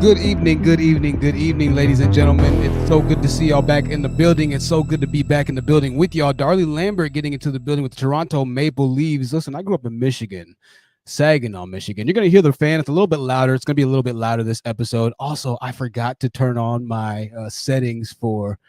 Good evening, good evening, good evening, ladies and gentlemen. It's so good to see y'all back in the building. It's so good to be back in the building with y'all. Darlie Lambert getting into the building with the Toronto Maple Leafs. Listen, I grew up in Michigan, Saginaw, Michigan. You're going to hear the fan. It's a little bit louder. It's going to be a little bit louder this episode. Also, I forgot to turn on my settings for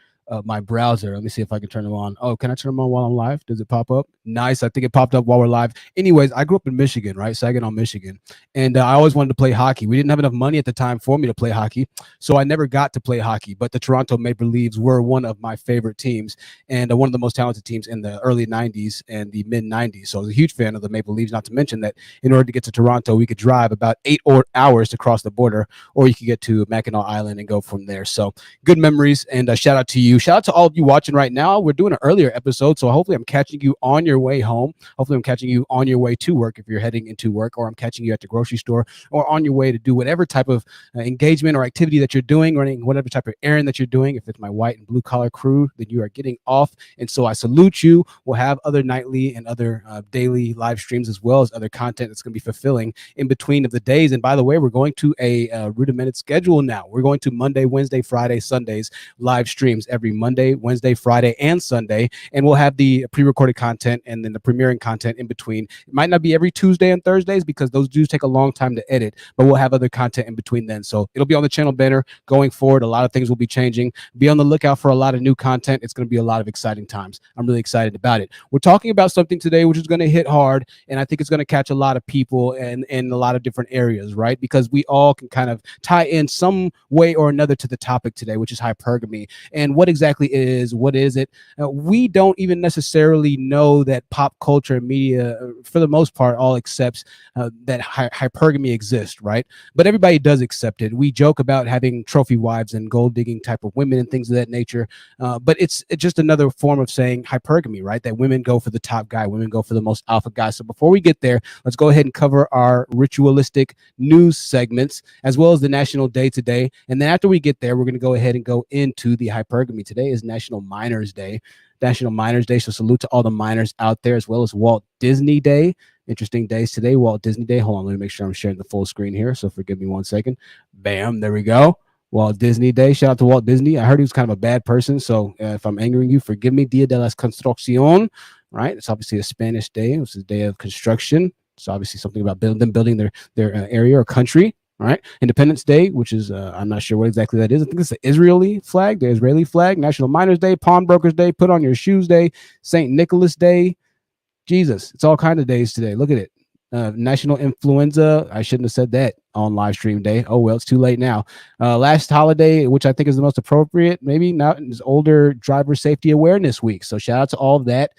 my browser. Let me see if I can turn them on. Oh, can I turn them on while I'm live? Does it pop up? Nice. I think it popped up while we're live. Anyways, I grew up in Michigan, right? Saginaw, Michigan. And I always wanted to play hockey. We didn't have enough money at the time for me to play hockey. So I never got to play hockey. But the Toronto Maple Leafs were one of my favorite teams and one of the most talented teams in the early 90s and the mid 90s. So I was a huge fan of the Maple Leafs, not to mention that in order to get to Toronto, we could drive about 8 hours to cross the border, or you could get to Mackinac Island and go from there. So good memories. And shout out to you. Shout out to all of you watching right now. We're doing an earlier episode. So hopefully I'm catching you on your way home. Hopefully I'm catching you on your way to work if you're heading into work, or I'm catching you at the grocery store, or on your way to do whatever type of engagement or activity that you're doing, running whatever type of errand that you're doing. If it's my white and blue collar crew, then you are getting off. And so I salute you. We'll have other nightly and other daily live streams, as well as other content that's going to be fulfilling in between of the days. And by the way, we're going to a rudimented schedule now. We're going to Monday, Wednesday, Friday, Sundays live streams every Monday, Wednesday, Friday, and Sunday. And we'll have the pre-recorded content and then the premiering content in between. It might not be every Tuesday and Thursdays because those do take a long time to edit, but we'll have other content in between then. So it'll be on the channel banner going forward. A lot of things will be changing. Be on the lookout for a lot of new content. It's going to be a lot of exciting times. I'm really excited about it. We're talking about something today which is going to hit hard, and I think it's going to catch a lot of people and in a lot of different areas, right? Because we all can kind of tie in some way or another to the topic today, which is hypergamy. And what exactly what is it? We don't even necessarily know that pop culture and media, for the most part, all accepts that hypergamy exists, right? But everybody does accept it. We joke about having trophy wives and gold digging type of women and things of that nature. But it's just another form of saying hypergamy, right? That women go for the top guy, women go for the most alpha guy. So before we get there, let's go ahead and cover our ritualistic news segments as well as the national day today. And then after we get there, we're going to go ahead and go into the hypergamy. Today is National Minors Day. National Minors Day. So salute to all the minors out there, as well as Walt Disney Day. Interesting days today. Walt Disney Day. Hold on, let me make sure I'm sharing the full screen here. So forgive me 1 second. Bam, there we go. Walt Disney Day. Shout out to Walt Disney. I heard he was kind of a bad person. So if I'm angering you, forgive me. Dia de la Construcción. Right. It's obviously a Spanish day. It was a day of construction. So obviously something about them building their area or country. All right. Independence Day, which is, I'm not sure what exactly that is. I think it's the Israeli flag, the Israeli flag. National Miners Day, Pawnbrokers Day, Put on Your Shoes Day, St. Nicholas Day. Jesus, it's all kind of days today. Look at it. National Influenza. I shouldn't have said that on live stream day. Oh, well, it's too late now. Last holiday, which I think is the most appropriate, maybe not, is Older Driver Safety Awareness Week. So shout out to all of that.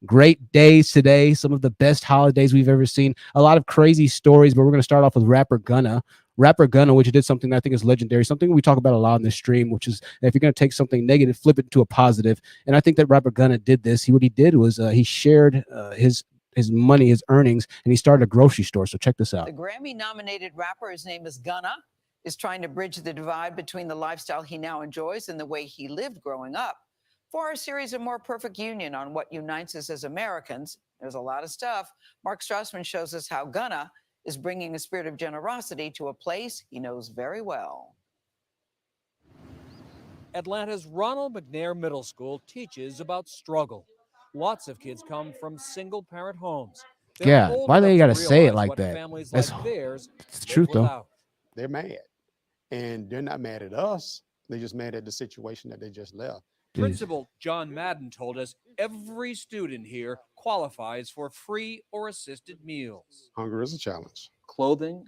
Great days today. Some of the best holidays we've ever seen. A lot of crazy stories, but we're going to start off with rapper Gunna. Rapper Gunna, which did something that I think is legendary, something we talk about a lot on this stream, which is if you're going to take something negative, flip it to a positive. And I think that rapper Gunna did this. What he did was he shared his money, his earnings, and he started a grocery store. So check this out. The Grammy-nominated rapper, his name is Gunna, is trying to bridge the divide between the lifestyle he now enjoys and the way he lived growing up. For our series, A More Perfect Union on what unites us as Americans, there's a lot of stuff. Mark Strassman shows us how Gunna is bringing a spirit of generosity to a place he knows very well. Atlanta's Ronald McNair Middle School teaches about struggle. Lots of kids come from single-parent homes. Yeah, why they gotta say it like that? That's theirs. It's the truth, though. They're mad, and they're not mad at us. They're just mad at the situation that they just left. Principal John Madden told us every student here qualifies for free or assisted meals. Hunger is a challenge. Clothing.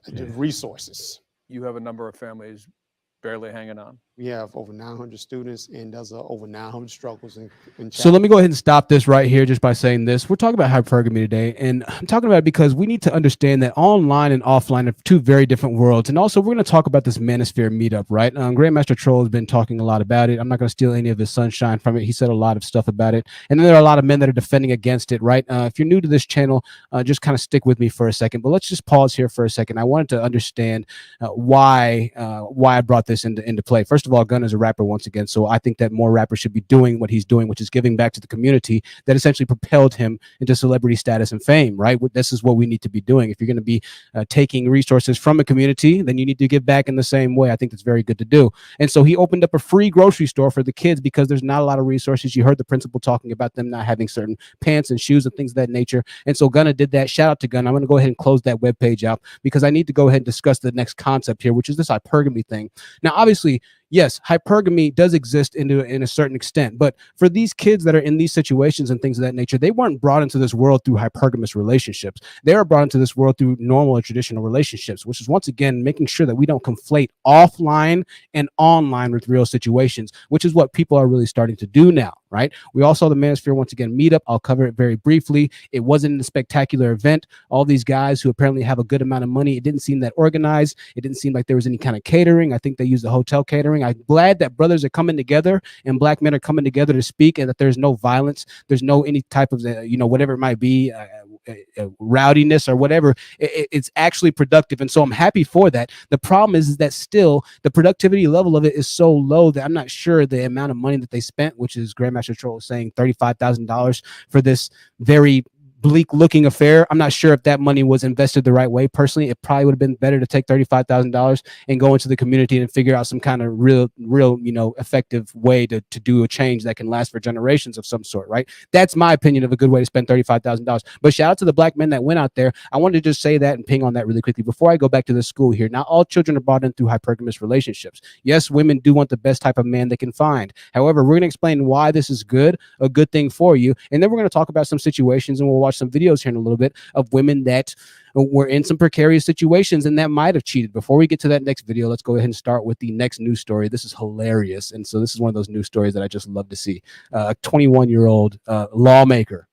Resources. You have a number of families barely hanging on. We have over 900 students, and there's over 900 struggles. So let me go ahead and stop this right here just by saying this. We're talking about hypergamy today, and I'm talking about it because we need to understand that online and offline are two very different worlds. And also, we're going to talk about this Manosphere meetup, right? Grandmaster Troll has been talking a lot about it. I'm not going to steal any of his sunshine from it. He said a lot of stuff about it. And then there are a lot of men that are defending against it, right? If you're new to this channel, just kind of stick with me for a second. But let's just pause here for a second. I wanted to understand why I brought this into play. First of all, Gunna is a rapper once again. So I think that more rappers should be doing what he's doing, which is giving back to the community that essentially propelled him into celebrity status and fame, right? This is what we need to be doing. If you're going to be taking resources from a community, then you need to give back in the same way. I think that's very good to do. And so he opened up a free grocery store for the kids because there's not a lot of resources. You heard the principal talking about them not having certain pants and shoes and things of that nature. And so Gunna did that. Shout out to Gunna. I'm going to go ahead and close that webpage out because I need to go ahead and discuss the next concept here, which is this hypergamy thing. Now, obviously, yes, hypergamy does exist in a certain extent, but for these kids that are in these situations and things of that nature, they weren't brought into this world through hypergamous relationships. They were brought into this world through normal and traditional relationships, which is once again making sure that we don't conflate offline and online with real situations, which is what people are really starting to do now, right? We all saw the Manosphere once again meetup. I'll cover it very briefly. It wasn't a spectacular event. All these guys who apparently have a good amount of money, it didn't seem that organized. It didn't seem like there was any kind of catering. I think they used the hotel catering. I'm glad that brothers are coming together and black men are coming together to speak, and that there's no violence. There's no any type of, whatever it might be, rowdiness or whatever. It's actually productive. And so I'm happy for that. The problem is that still the productivity level of it is so low that I'm not sure the amount of money that they spent, which is Grandmaster Troll saying $35,000 for this very bleak looking affair. I'm not sure if that money was invested the right way. Personally, it probably would have been better to take $35,000 and go into the community and figure out some kind of real, effective way to do a change that can last for generations of some sort, right? That's my opinion of a good way to spend $35,000. But shout out to the black men that went out there. I wanted to just say that and ping on that really quickly before I go back to the school here. Not all children are brought in through hypergamous relationships. Yes, women do want the best type of man they can find. However, we're going to explain why this is a good thing for you. And then we're going to talk about some situations, and we'll watch some videos here in a little bit of women that were in some precarious situations and that might have cheated. Before we get to that next video, let's go ahead and start with the next news story. This is hilarious. And so this is one of those news stories that I just love to see. A 21-year-old lawmaker.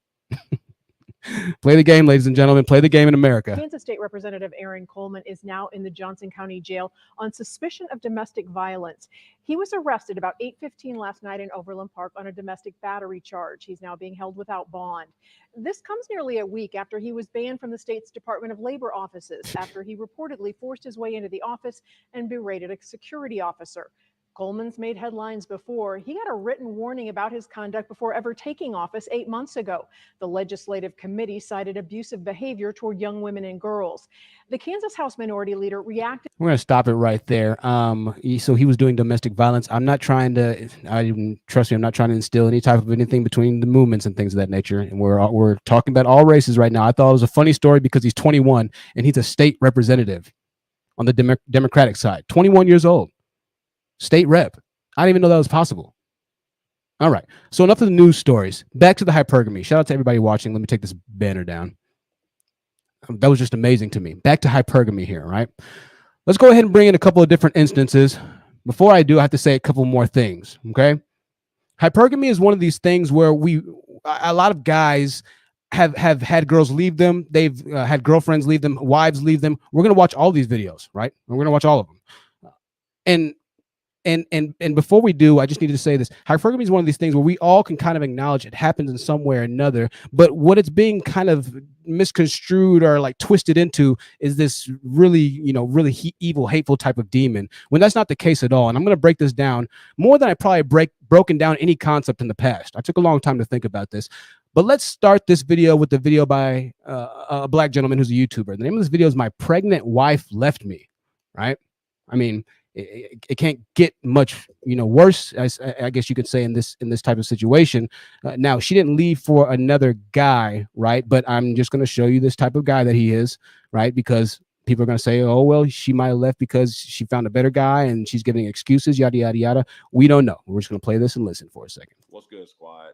Play the game, ladies and gentlemen. Play the game in America. Kansas State Representative Aaron Coleman is now in the Johnson County Jail on suspicion of domestic violence. He was arrested about 8:15 last night in Overland Park on a domestic battery charge. He's now being held without bond. This comes nearly a week after he was banned from the state's Department of Labor offices after he reportedly forced his way into the office and berated a security officer. Coleman's made headlines before. He got a written warning about his conduct before ever taking office 8 months ago. The legislative committee cited abusive behavior toward young women and girls. The Kansas House Minority Leader reacted. We're going to stop it right there. So he was doing domestic violence. I'm not trying to, trust me, I'm not trying to instill any type of anything between the movements and things of that nature. And we're talking about all races right now. I thought it was a funny story because he's 21 and he's a state representative on the Democratic side. 21 years old. State rep. I didn't even know that was possible. All right. So enough of the news stories. Back to the hypergamy. Shout out to everybody watching. Let me take this banner down. That was just amazing to me. Back to hypergamy here, right? Let's go ahead and bring in a couple of different instances. Before I do, I have to say a couple more things, okay? Hypergamy is one of these things where a lot of guys have had girls leave them. They've had girlfriends leave them, wives leave them. We're going to watch all these videos, right? We're going to watch all of them. And before we do, I just needed to say this. Hypergamy is one of these things where we all can kind of acknowledge it happens in some way or another, but what it's being kind of misconstrued or like twisted into is this really, evil, hateful type of demon, when that's not the case at all. And I'm going to break this down more than I probably broken down any concept in the past. I took a long time to think about this. But let's start this video with the video by a black gentleman who's a YouTuber. The name of this video is "My Pregnant Wife Left Me," right? I mean, it can't get much, worse, I guess you could say, in this type of situation. Now, she didn't leave for another guy, right? But I'm just going to show you this type of guy that he is, right? Because people are going to say, oh, well, she might have left because she found a better guy and she's giving excuses, yada, yada, yada. We don't know. We're just going to play this and listen for a second. What's good, squad?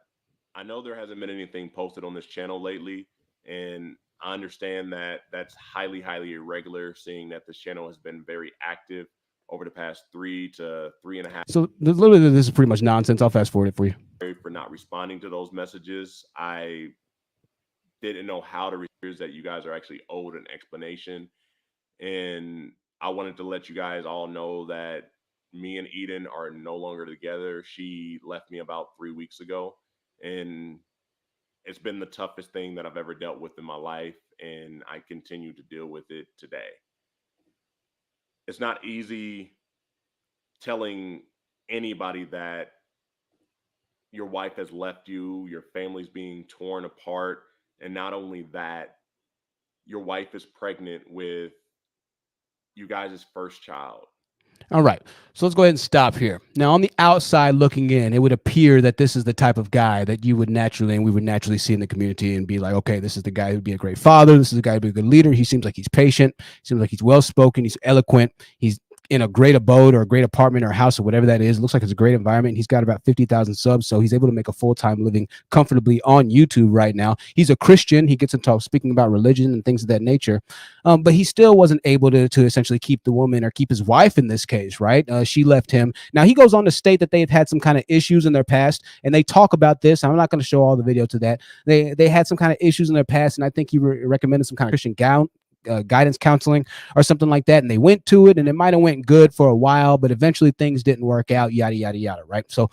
I know there hasn't been anything posted on this channel lately, and I understand that that's highly, highly irregular, seeing that this channel has been very active over the past 3 to 3.5. So literally, this is pretty much nonsense. I'll fast forward it for you. For not responding to those messages, I didn't know how to respond, that you guys are actually owed an explanation. And I wanted to let you guys all know that me and Eden are no longer together. She left me about 3 weeks ago, and it's been the toughest thing that I've ever dealt with in my life, and I continue to deal with it today. It's not easy telling anybody that your wife has left you, your family's being torn apart, and not only that, your wife is pregnant with you guys' first child. All right. So let's go ahead and stop here. Now, on the outside looking in, it would appear that this is the type of guy that you would naturally, and we would naturally see in the community and be like, okay, this is the guy who'd be a great father. This is the guy who'd be a good leader. He seems like he's patient. Seems like he's well-spoken. He's eloquent. He's in a great abode or a great apartment or house or whatever that is. It looks like it's a great environment. He's got about 50,000 subs, so he's able to make a full-time living comfortably on YouTube right now. He's a Christian. He gets into speaking about religion and things of that nature. But he still wasn't able to essentially keep the woman or keep his wife in this case, right? She left him. Now, he goes on to state that they've had some kind of issues in their past, and they talk about this. I'm not going to show all the video to that. They had some kind of issues in their past, and I think he recommended some kind of Christian guidance counseling or something like that, and they went to it, and it might have went good for a while, but eventually things didn't work out, yada yada yada, right? So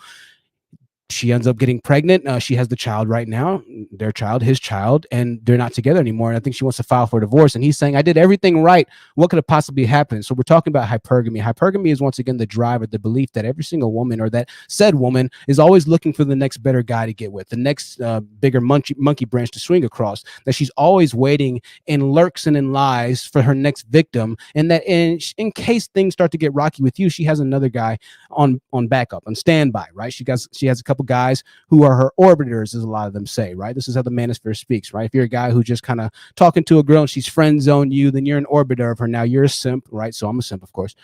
she ends up getting pregnant. She has the child right now, their child, his child, and they're not together anymore. And I think she wants to file for divorce. And he's saying, I did everything right. What could have possibly happened? So we're talking about hypergamy. Hypergamy is once again the drive or the belief that every single woman or that said woman is always looking for the next better guy to get with, the next bigger monkey branch to swing across, that she's always waiting in lurks and in lies for her next victim. And that in case things start to get rocky with you, she has another guy on backup, on standby, right? She has a couple guys who are her orbiters, as a lot of them say, right? This is how the manosphere speaks, right? If you're a guy who just kind of talking to a girl and she's friend zoned you, then you're an orbiter of her. Now you're a simp, right? So I'm a simp, of course.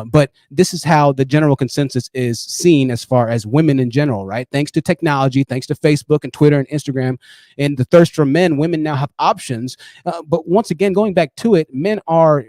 But this is how the general consensus is seen as far as women in general, right? Thanks to technology, thanks to Facebook and Twitter and Instagram and the thirst for men, women now have options. But once again, going back to it, men are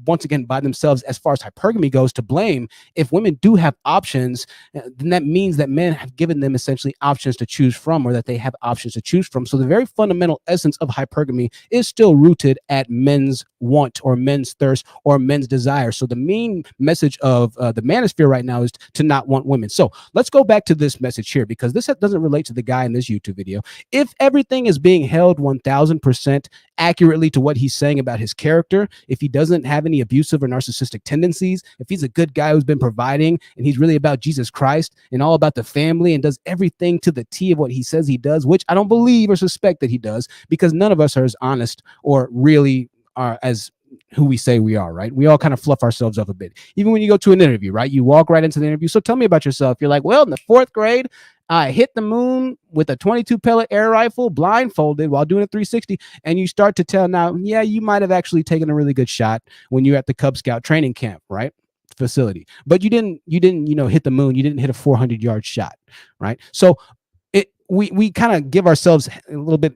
once again by themselves as far as hypergamy goes to blame. If women do have options, then that means that men have given them essentially options to choose from, or that they have options to choose from. So the very fundamental essence of hypergamy is still rooted at men's want or men's thirst or men's desire. So the main message of the manosphere right now is to not want women. So let's go back to this message here, because this doesn't relate to the guy in this YouTube video. If everything is being held 1000% accurately to what he's saying about his character, if he doesn't have any abusive or narcissistic tendencies, if he's a good guy who's been providing and he's really about Jesus Christ and all about the family and does everything to the T of what he says he does, which I don't believe or suspect that he does, because none of us are as honest or really are as who we say we are, right? We all kind of fluff ourselves up a bit. Even when you go to an interview, right? You walk right into the interview. So tell me about yourself. You're like, well, in the 4th grade, I hit the moon with a 22 pellet air rifle blindfolded while doing a 360. And you start to tell now, yeah, you might have actually taken a really good shot when you're at the Cub Scout training camp, right? Facility. But you didn't, hit the moon. You didn't hit a 400-yard shot, right? So we kind of give ourselves a little bit,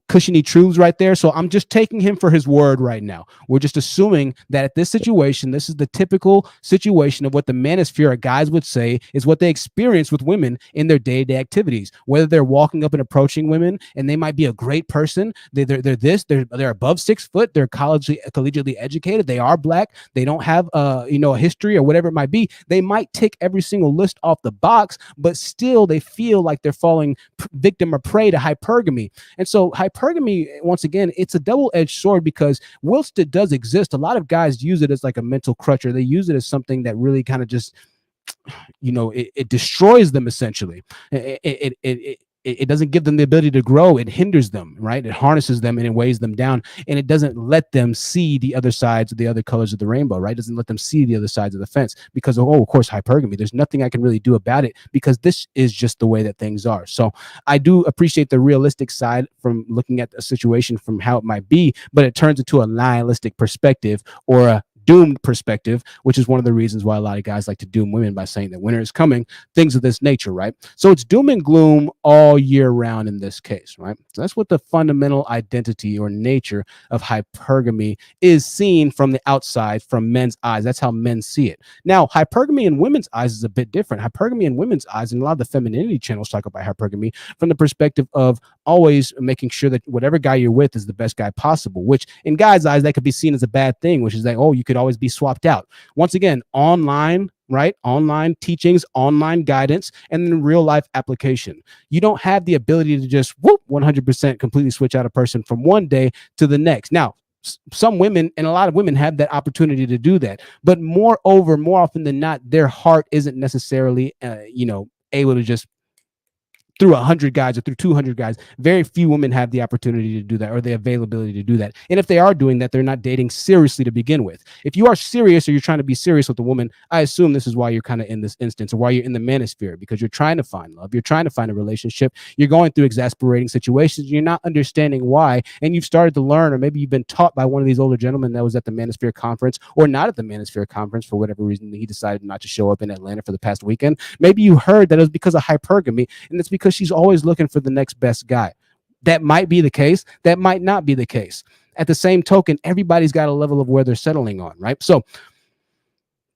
cushiony truths right there. So I'm just taking him for his word right now. We're just assuming that at this situation, this is the typical situation of what the manosphere guys would say is what they experience with women in their day-to-day activities, whether they're walking up and approaching women and they might be a great person. They're above 6 foot. They're collegiately educated. They are black. They don't have a history or whatever it might be. They might tick every single list off the box, but still they feel like they're falling victim or prey to hypergamy. And so hypergamy, once again, it's a double-edged sword, because whilst it does exist, a lot of guys use it as like a mental crutch, or they use it as something that really kind of just, it destroys them essentially. It doesn't give them the ability to grow. It hinders them, right? It harnesses them and it weighs them down, and it doesn't let them see the other sides of the other colors of the rainbow, right? It doesn't let them see the other sides of the fence because of course, hypergamy. There's nothing I can really do about it because this is just the way that things are. So I do appreciate the realistic side from looking at a situation from how it might be, but it turns into a nihilistic perspective or a doomed perspective, which is one of the reasons why a lot of guys like to doom women by saying that winter is coming, things of this nature, right? So it's doom and gloom all year round in this case, right? So that's what the fundamental identity or nature of hypergamy is seen from the outside, from men's eyes. That's how men see it. Now, hypergamy in women's eyes is a bit different. Hypergamy in women's eyes, and a lot of the femininity channels talk about hypergamy from the perspective of always making sure that whatever guy you're with is the best guy possible, which in guys' eyes, that could be seen as a bad thing, which is like, oh, you could always be swapped out. Once again, online, right? Online teachings, online guidance, and then real life application. You don't have the ability to just 100% completely switch out a person from one day to the next. Now, some women and a lot of women have that opportunity to do that. But more often than not, their heart isn't necessarily, able to just through 100 guys or through 200 guys. Very few women have the opportunity to do that or the availability to do that. And if they are doing that, they're not dating seriously to begin with. If you are serious or you're trying to be serious with a woman, I assume this is why you're kind of in this instance or why you're in the manosphere, because you're trying to find love. You're trying to find a relationship. You're going through exasperating situations. You're not understanding why. And you've started to learn, or maybe you've been taught by one of these older gentlemen that was at the Manosphere conference or not at the Manosphere conference for whatever reason he decided not to show up in Atlanta for the past weekend. Maybe you heard that it was because of hypergamy, and it's because she's always looking for the next best guy. That might be the case. That might not be the case. At the same token, everybody's got a level of where they're settling on, right? So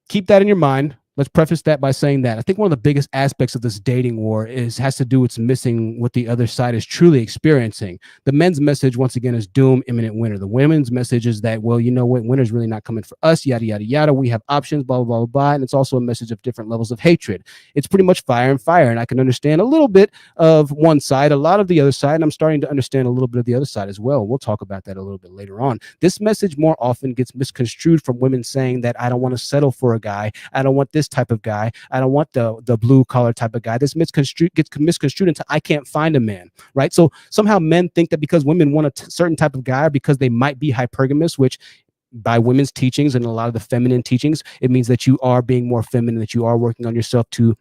keep that in your mind. Let's preface that by saying that I think one of the biggest aspects of this dating war has to do with missing what the other side is truly experiencing. The men's message, once again, is doom, imminent winter. The women's message is that, well, you know what, winter's really not coming for us, yada, yada, yada. We have options, blah, blah, blah, blah. And it's also a message of different levels of hatred. It's pretty much fire and fire. And I can understand a little bit of one side, a lot of the other side. And I'm starting to understand a little bit of the other side as well. We'll talk about that a little bit later on. This message more often gets misconstrued from women saying that I don't want to settle for a guy. I don't want this type of guy. I don't want the blue collar type of guy. This gets misconstrued into I can't find a man, right? So somehow men think that because women want a certain type of guy, or because they might be hypergamous, which by women's teachings and a lot of the feminine teachings, it means that you are being more feminine, that you are working on yourself to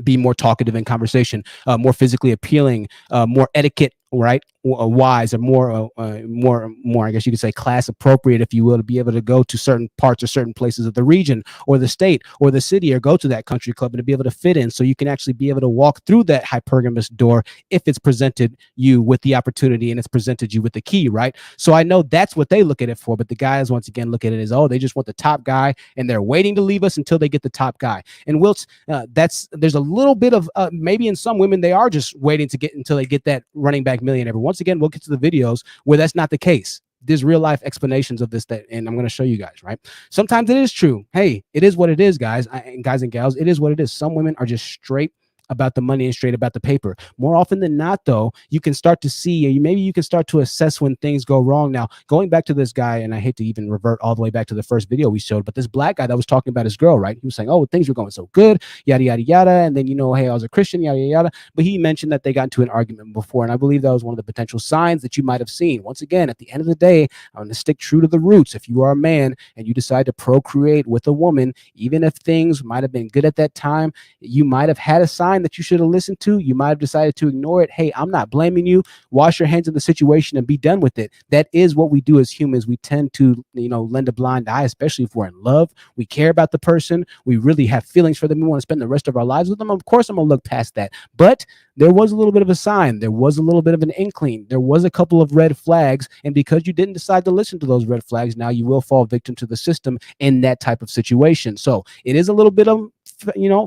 be more talkative in conversation, more physically appealing, more etiquette, right? Wise, or more, I guess you could say class appropriate, if you will, to be able to go to certain parts or certain places of the region or the state or the city, or go to that country club and to be able to fit in, so you can actually be able to walk through that hypergamous door if it's presented you with the opportunity and it's presented you with the key, right? So I know that's what they look at it for, but the guys once again look at it as, oh, they just want the top guy and they're waiting to leave us until they get the top guy. And Wilts, there's a little bit of maybe in some women they are just waiting to get until they get that running back millionaire. Once again, we'll get to the videos where that's not the case. There's real life explanations of this, and I'm going to show you guys, right? Sometimes it is true. Hey, it is what it is, guys and gals. It is what it is. Some women are just straight about the money and straight about the paper. More often than not, though, you can start to see, or maybe you can start to assess when things go wrong. Now, going back to this guy, and I hate to even revert all the way back to the first video we showed, but this black guy that was talking about his girl, right? He was saying, oh, things were going so good, yada, yada, yada. And then, hey, I was a Christian, yada, yada, yada. But he mentioned that they got into an argument before. And I believe that was one of the potential signs that you might have seen. Once again, at the end of the day, I'm going to stick true to the roots. If you are a man and you decide to procreate with a woman, even if things might have been good at that time, you might have had a sign that you should have listened to. You might have decided to ignore it. Hey, I'm not blaming you. Wash your hands of the situation and be done with it. That is what we do as humans. We tend to, lend a blind eye, especially if we're in love. We care about the person. We really have feelings for them. We want to spend the rest of our lives with them. Of course, I'm going to look past that. But there was a little bit of a sign. There was a little bit of an inkling. There was a couple of red flags. And because you didn't decide to listen to those red flags, now you will fall victim to the system in that type of situation. So it is a little bit of,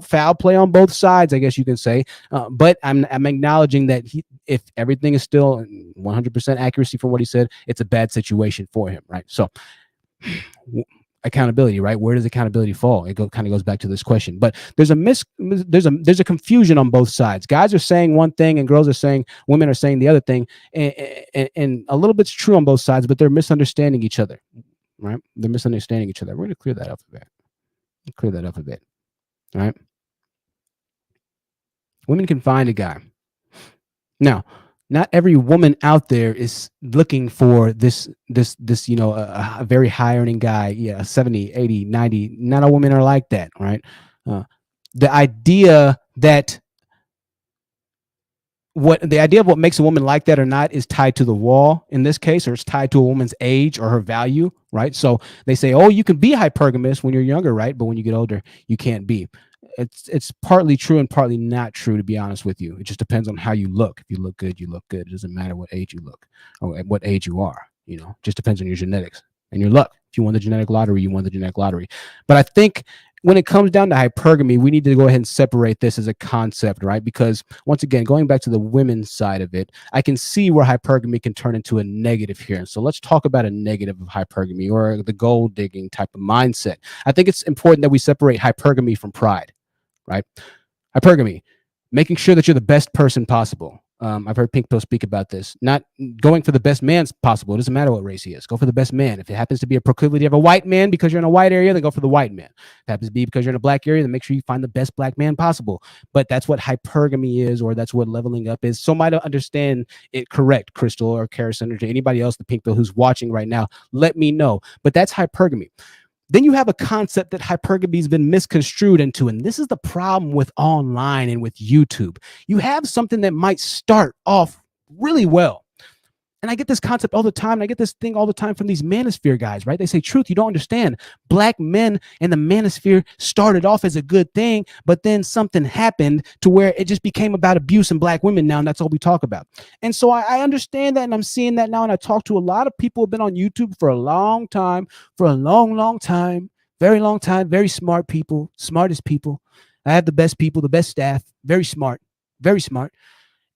foul play on both sides, I guess you can say. But I'm acknowledging that if everything is still 100% accuracy from what he said, it's a bad situation for him, right? So accountability, right? Where does accountability fall? It kind of goes back to this question. But there's a confusion on both sides. Guys are saying one thing and women are saying the other thing, and a little bit's true on both sides, but they're misunderstanding each other, right? They're misunderstanding each other. We're going to clear that up a bit. All right. Women can find a guy. Now, not every woman out there is looking for this, a very high earning guy. Yeah, 70, 80, 90. Not all women are like that, right? The idea of what makes a woman like that or not is tied to the wall in this case, or it's tied to a woman's age or her value, right? So they say, oh, you can be hypergamous when you're younger, right? But when you get older, you can't be. It's partly true and partly not true, to be honest with you. It just depends on how you look. If you look good, you look good. It doesn't matter what age you look or at what age you are. Just depends on your genetics and your luck. If you won the genetic lottery, you won the genetic lottery. But I think when it comes down to hypergamy, we need to go ahead and separate this as a concept, right? Because once again, going back to the women's side of it, I can see where hypergamy can turn into a negative here. So let's talk about a negative of hypergamy, or the gold digging type of mindset. I think it's important that we separate hypergamy from pride, right? Hypergamy, making sure that you're the best person possible. I've heard Pink Pill speak about this. Not going for the best man's possible. It doesn't matter what race he is. Go for the best man. If it happens to be a proclivity of a white man because you're in a white area, then go for the white man. If it happens to be because you're in a black area, then make sure you find the best black man possible. But that's what hypergamy is, or that's what leveling up is. So might understand it correct, Crystal or Carison or anybody else, the Pink Pill who's watching right now, let me know. But that's hypergamy. Then you have a concept that hypergamy has been misconstrued into, and this is the problem with online and with YouTube. You have something that might start off really well. And I get this concept all the time, and I get this thing all the time from these Manosphere guys, right? They say, Truth, you don't understand. Black men and the Manosphere started off as a good thing, but then something happened to where it just became about abuse and black women now, and that's all we talk about. And so I understand that, and I'm seeing that now, and I talk to a lot of people who have been on YouTube for a long time, very long time, very smart people, smartest people. I have the best people, the best staff, very smart, very smart.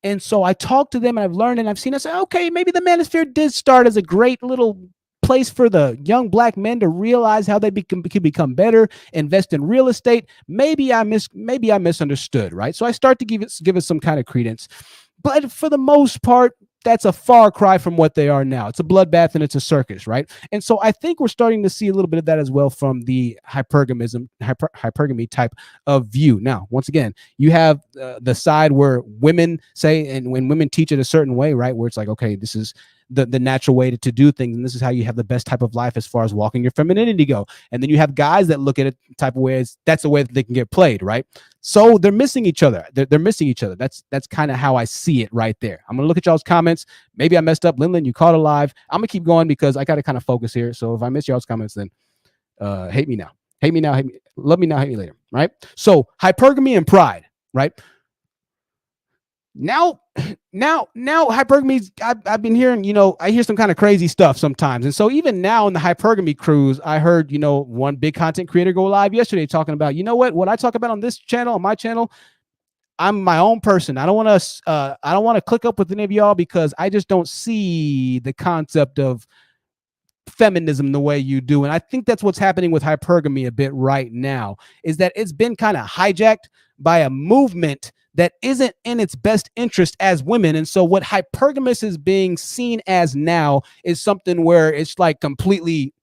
And so I talked to them, and I've learned, and I've seen, I say, okay, maybe the Manosphere did start as a great little place for the young black men to realize how they can become better, invest in real estate. Maybe I misunderstood, right? So I start to give it some kind of credence. But for the most part, that's a far cry from what they are now. It's a bloodbath and it's a circus, right? And so I think we're starting to see a little bit of that as well from the hypergamy type of view. Now, once again, you have the side where women say, and when women teach it a certain way, right, where it's like, okay, this is the natural way to do things, and this is how you have the best type of life as far as walking your femininity go. And then you have guys that look at it type of way as that's the way that they can get played, right? So they're missing each other. They're missing each other. That's kind of how I see it right there. I'm gonna look at y'all's comments. Maybe I messed up. Linlin, you caught it live. I'm gonna keep going because I gotta kind of focus here. So if I miss y'all's comments, then hate me now. Hate me now. Hate me. Love me now. Hate me later. Right? So hypergamy and pride. Right? Now hypergamy, I've been hearing, I hear some kind of crazy stuff sometimes. And so even now in the hypergamy cruise, I heard, one big content creator go live yesterday talking about, what I talk about on this channel, on my channel, I'm my own person. I don't want to click up with any of y'all because I just don't see the concept of feminism the way you do. And I think that's what's happening with hypergamy a bit right now, is that it's been kind of hijacked by a movement that isn't in its best interest as women. And so what hypergamous is being seen as now is something where it's like completely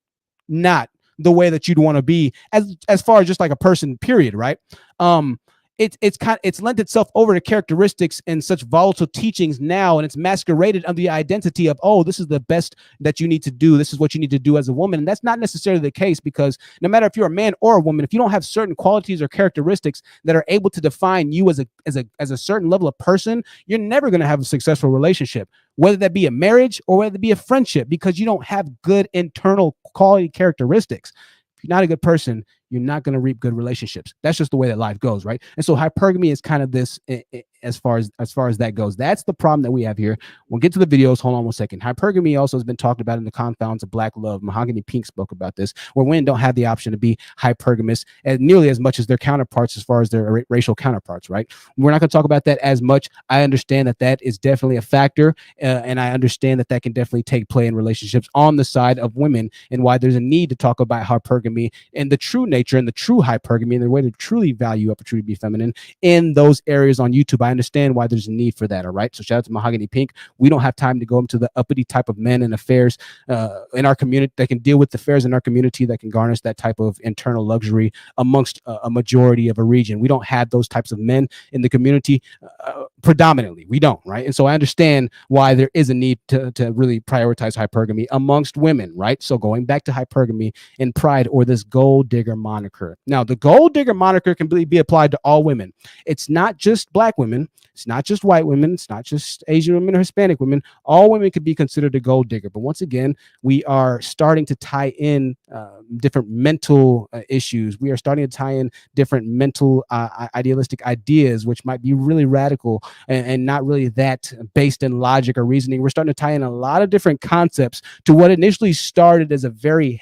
not the way that you'd want to be as far as just like a person, period, right? It's lent itself over to characteristics and such volatile teachings now, and it's masqueraded under the identity of, oh, this is the best that you need to do. This is what you need to do as a woman. And that's not necessarily the case, because no matter if you're a man or a woman, if you don't have certain qualities or characteristics that are able to define you as a certain level of person, you're never going to have a successful relationship, whether that be a marriage or whether it be a friendship, because you don't have good internal quality characteristics. If you're not a good person, you're not going to reap good relationships. That's just the way that life goes, right? And so hypergamy is kind of this, as far as that goes. That's the problem that we have here. We'll get to the videos. Hold on one second. Hypergamy also has been talked about in the Confounds of Black Love. Mahogany Pink spoke about this, where women don't have the option to be hypergamous as nearly as much as their counterparts, as far as their racial counterparts, right? We're not going to talk about that as much. I understand that is definitely a factor, and I understand that can definitely take play in relationships on the side of women, and why there's a need to talk about hypergamy and the true nature and the true hypergamy and the way to truly value up or truly be feminine in those areas on YouTube. I understand why there's a need for that. All right. So shout out to Mahogany Pink. We don't have time to go into the uppity type of men and affairs in our community that can deal with the affairs in our community that can garnish that type of internal luxury amongst a majority of a region. We don't have those types of men in the community predominantly. We don't. Right. And so I understand why there is a need to really prioritize hypergamy amongst women. Right. So going back to hypergamy and pride, or this gold digger moniker. Now, the gold digger moniker can be applied to all women. It's not just black women. It's not just white women. It's not just Asian women or Hispanic women. All women could be considered a gold digger. But once again, we are starting to tie in different mental issues. We are starting to tie in different mental idealistic ideas, which might be really radical and not really that based in logic or reasoning. We're starting to tie in a lot of different concepts to what initially started as a very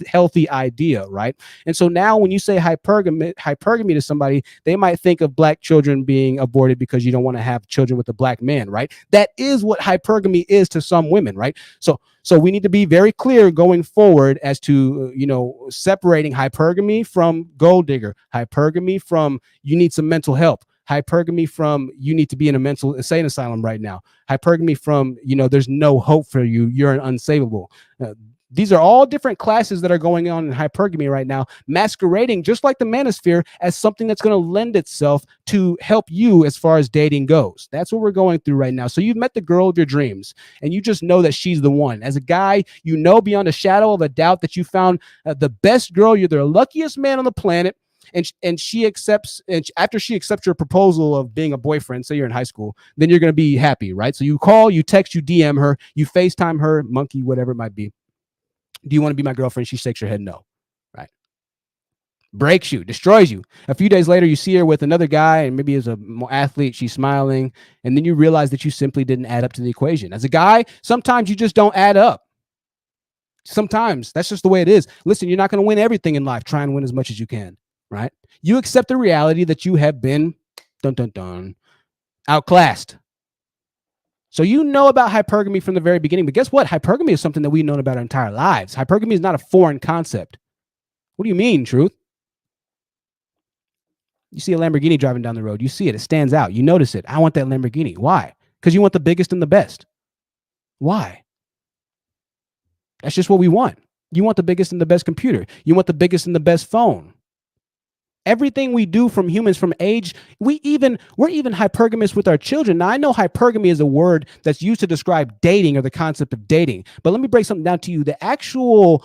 healthy idea, right? And so now when you say hypergamy to somebody, they might think of black children being aborted because you don't want to have children with a black man, right? That is what hypergamy is to some women, right? So we need to be very clear going forward as to, separating hypergamy from gold digger, hypergamy from you need some mental help, Hypergamy from you need to be in a mental insane asylum right now. Hypergamy from, there's no hope for you. You're an unsavable. These are all different classes that are going on in hypergamy right now, masquerading just like the Manosphere as something that's going to lend itself to help you as far as dating goes. That's what we're going through right now. So you've met the girl of your dreams and you just know that she's the one. As a guy, you know beyond a shadow of a doubt that you found the best girl. You're the luckiest man on the planet. And she accepts, and after she accepts your proposal of being a boyfriend, say you're in high school, then you're going to be happy, right? So you call, you text, you DM her, you FaceTime her, monkey, whatever it might be. Do you want to be my girlfriend? She shakes her head no, right? Breaks you, destroys you. A few days later, you see her with another guy, and maybe as a athlete, she's smiling, and then you realize that you simply didn't add up to the equation. As a guy, sometimes you just don't add up. Sometimes that's just the way it is. Listen, you're not going to win everything in life. Try and win as much as you can, right? You accept the reality that you have been outclassed. So you know about hypergamy from the very beginning, but guess what? Hypergamy is something that we've known about our entire lives. Hypergamy is not a foreign concept. What do you mean, Truth? You see a Lamborghini driving down the road. You see it. It stands out. You notice it. I want that Lamborghini. Why? Because you want the biggest and the best. Why? That's just what we want. You want the biggest and the best computer. You want the biggest and the best phone. Everything we do from humans from age, we're even hypergamous with our children. Now, I know hypergamy is a word that's used to describe dating or the concept of dating, but let me break something down to you. The actual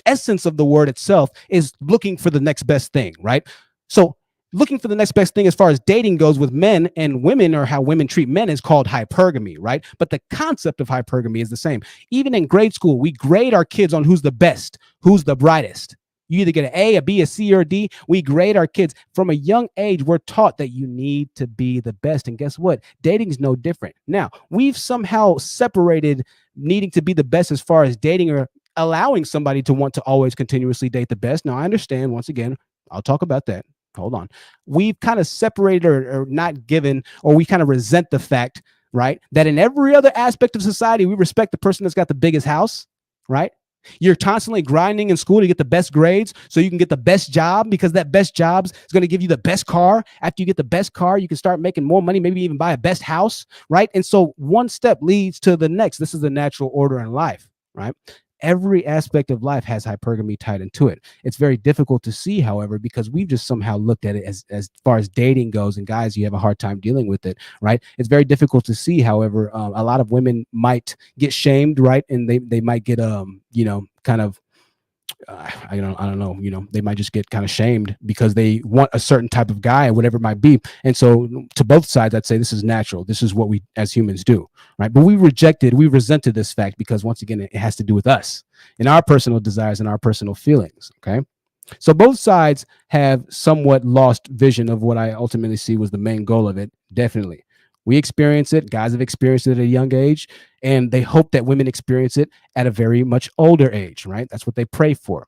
essence of the word itself is looking for the next best thing, right? So looking for the next best thing as far as dating goes with men and women, or how women treat men, is called hypergamy, right? But the concept of hypergamy is the same. Even in grade school, we grade our kids on who's the best, who's the brightest. You either get an A, a B, a C, or a D. We grade our kids. From a young age, we're taught that you need to be the best. And guess what? Dating is no different. Now, we've somehow separated needing to be the best as far as dating or allowing somebody to want to always continuously date the best. Now, I understand, once again, I'll talk about that. Hold on. We've kind of separated or not given, or we kind of resent the fact, right, that in every other aspect of society, we respect the person that's got the biggest house, right? You're constantly grinding in school to get the best grades so you can get the best job, because that best job is going to give you the best car. After you get the best car, you can start making more money, maybe even buy a best house, right? And so one step leads to the next. This is the natural order in life, right? Every aspect of life has hypergamy tied into it. It's very difficult to see, however, because we've just somehow looked at it as far as dating goes, and guys, you have a hard time dealing with it, right? It's very difficult to see, however, a lot of women might get shamed, right? And they might get, kind of, I don't know, they might just get kind of shamed because they want a certain type of guy, whatever it might be. And so to both sides, I'd say this is natural. This is what we as humans do, right? But we resented this fact because, once again, it has to do with us and our personal desires and our personal feelings, okay? So both sides have somewhat lost vision of what I ultimately see was the main goal of it, definitely. We experience it. Guys have experienced it at a young age, and they hope that women experience it at a very much older age, right? That's what they pray for.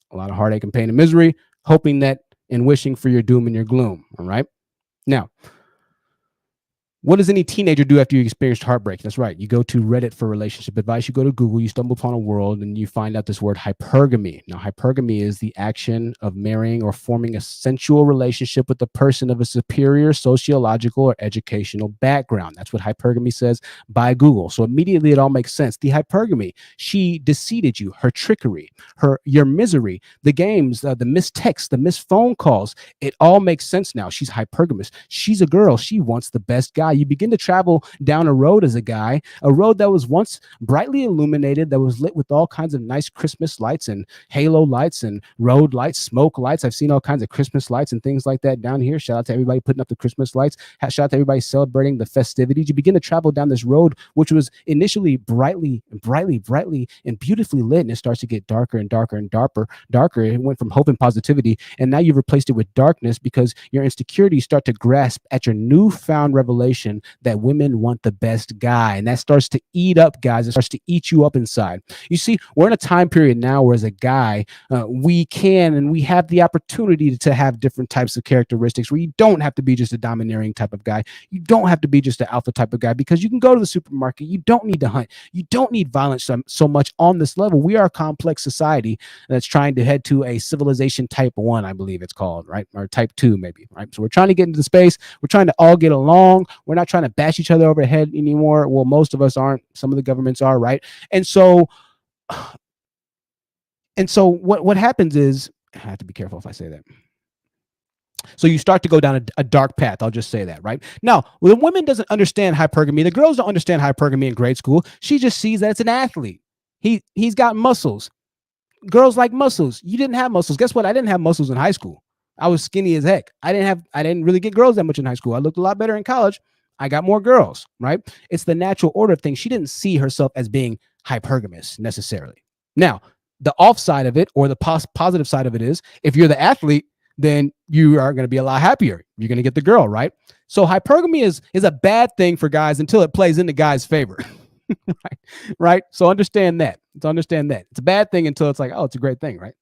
A lot of heartache and pain and misery, hoping that and wishing for your doom and your gloom, all right? Now, what does any teenager do after you experienced heartbreak? That's right. You go to Reddit for relationship advice. You go to Google, you stumble upon a world, and you find out this word hypergamy. Now, hypergamy is the action of marrying or forming a sensual relationship with a person of a superior sociological or educational background. That's what hypergamy says by Google. So immediately it all makes sense. The hypergamy, she deceived you, her trickery, your misery, the games, the missed texts, the missed phone calls. It all makes sense now. She's hypergamous. She's a girl. She wants the best guy. You begin to travel down a road as a guy, a road that was once brightly illuminated, that was lit with all kinds of nice Christmas lights and halo lights and road lights, smoke lights. I've seen all kinds of Christmas lights and things like that down here. Shout out to everybody putting up the Christmas lights. Shout out to everybody celebrating the festivities. You begin to travel down this road, which was initially brightly and beautifully lit, and it starts to get darker and darker and darker. It went from hope and positivity, and now you've replaced it with darkness because your insecurities start to grasp at your newfound revelation assumption that women want the best guy, and that starts to eat up guys. It starts to eat you up inside. You see, we're in a time period now where as a guy, we can and we have the opportunity to have different types of characteristics where you don't have to be just a domineering type of guy. You don't have to be just an alpha type of guy, because you can go to the supermarket. You don't need to hunt. You don't need violence so much on this level. We are a complex society that's trying to head to a civilization type 1, I believe it's called, right? Or type 2 maybe, right? So we're trying to get into space. We're trying to all get along. We're not trying to bash each other over the head anymore. Well, most of us aren't. Some of the governments are, right? And so what happens is, I have to be careful if I say that. So you start to go down a dark path. I'll just say that, right? Now, the woman doesn't understand hypergamy. The girls don't understand hypergamy in grade school. She just sees that it's an athlete. He's got muscles. Girls like muscles. You didn't have muscles. Guess what? I didn't have muscles in high school. I was skinny as heck. I didn't really get girls that much in high school. I looked a lot better in college. I got more girls, right? It's the natural order of things. She didn't see herself as being hypergamous necessarily. Now, the offside of it, or the positive side of it, is if you're the athlete, then you are going to be a lot happier. You're going to get the girl, right? So hypergamy is a bad thing for guys until it plays in the guy's favor. right? So understand that. It's a bad thing until it's like, oh, it's a great thing, right?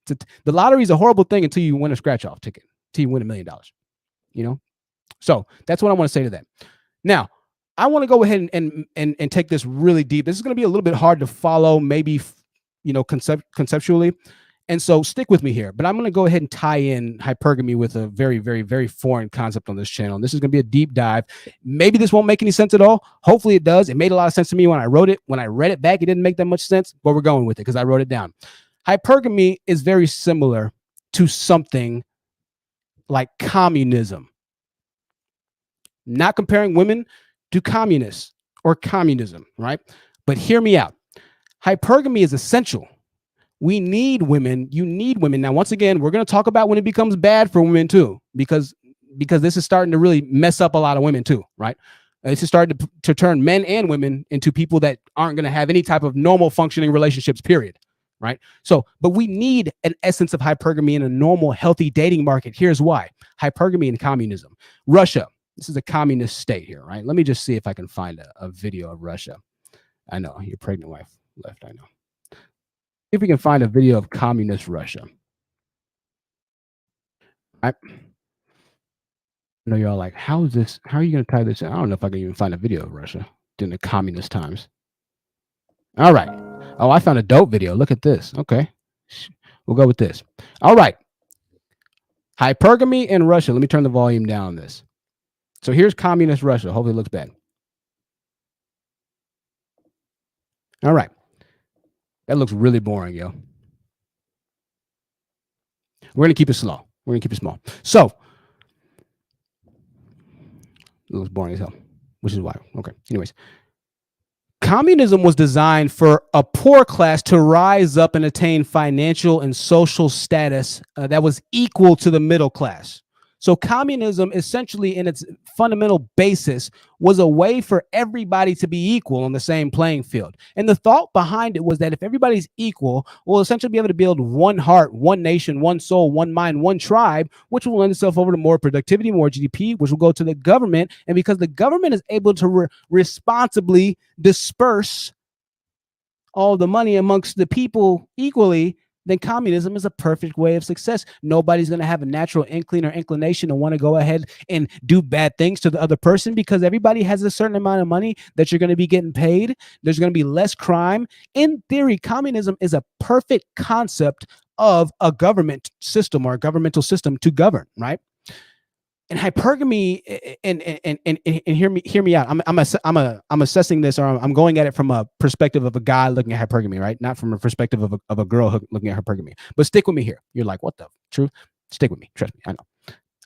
The lottery is a horrible thing until you win a scratch-off ticket, until you win $1 million, you know? So that's what I want to say to that. Now, I want to go ahead and take this really deep. This is going to be a little bit hard to follow, maybe, conceptually. And so stick with me here, but I'm going to go ahead and tie in hypergamy with a very, very, very foreign concept on this channel. And this is going to be a deep dive. Maybe this won't make any sense at all. Hopefully it does. It made a lot of sense to me when I wrote it. When I read it back, it didn't make that much sense, but we're going with it because I wrote it down. Hypergamy is very similar to something like communism. Not comparing women to communists or communism, right? But hear me out. Hypergamy is essential. We need women. You need women. Now, once again, we're going to talk about when it becomes bad for women too, because this is starting to really mess up a lot of women too, right? This is starting to turn men and women into people that aren't going to have any type of normal functioning relationships, period, right? So, but we need an essence of hypergamy in a normal, healthy dating market. Here's why. Hypergamy and communism. Russia. This is a communist state here, right? Let me just see if I can find a video of Russia. I know, your pregnant wife left, I know. If we can find a video of communist Russia. I know you're all like, how is this? How are you going to tie this in? I don't know if I can even find a video of Russia during the communist times. All right. Oh, I found a dope video. Look at this. Okay. We'll go with this. All right. Hypergamy in Russia. Let me turn the volume down on this. So here's communist Russia. Hopefully it looks bad. All right. That looks really boring, yo. We're going to keep it slow. We're going to keep it small. So, it looks boring as hell, which is why. Okay. Anyways, communism was designed for a poor class to rise up and attain financial and social status that was equal to the middle class. So communism, essentially in its fundamental basis, was a way for everybody to be equal on the same playing field. And the thought behind it was that if everybody's equal, we'll essentially be able to build one heart, one nation, one soul, one mind, one tribe, which will lend itself over to more productivity, more GDP, which will go to the government. And because the government is able to responsibly disperse all the money amongst the people equally, then communism is a perfect way of success. Nobody's going to have a natural inkling or inclination to want to go ahead and do bad things to the other person because everybody has a certain amount of money that you're going to be getting paid. There's going to be less crime. In theory, communism is a perfect concept of a government system or a governmental system to govern, right? And hypergamy, and hear me out. I'm assessing this, or I'm going at it from a perspective of a guy looking at hypergamy, right? Not from a perspective of a girl looking at hypergamy. But stick with me here. You're like, what the truth? Stick with me. Trust me.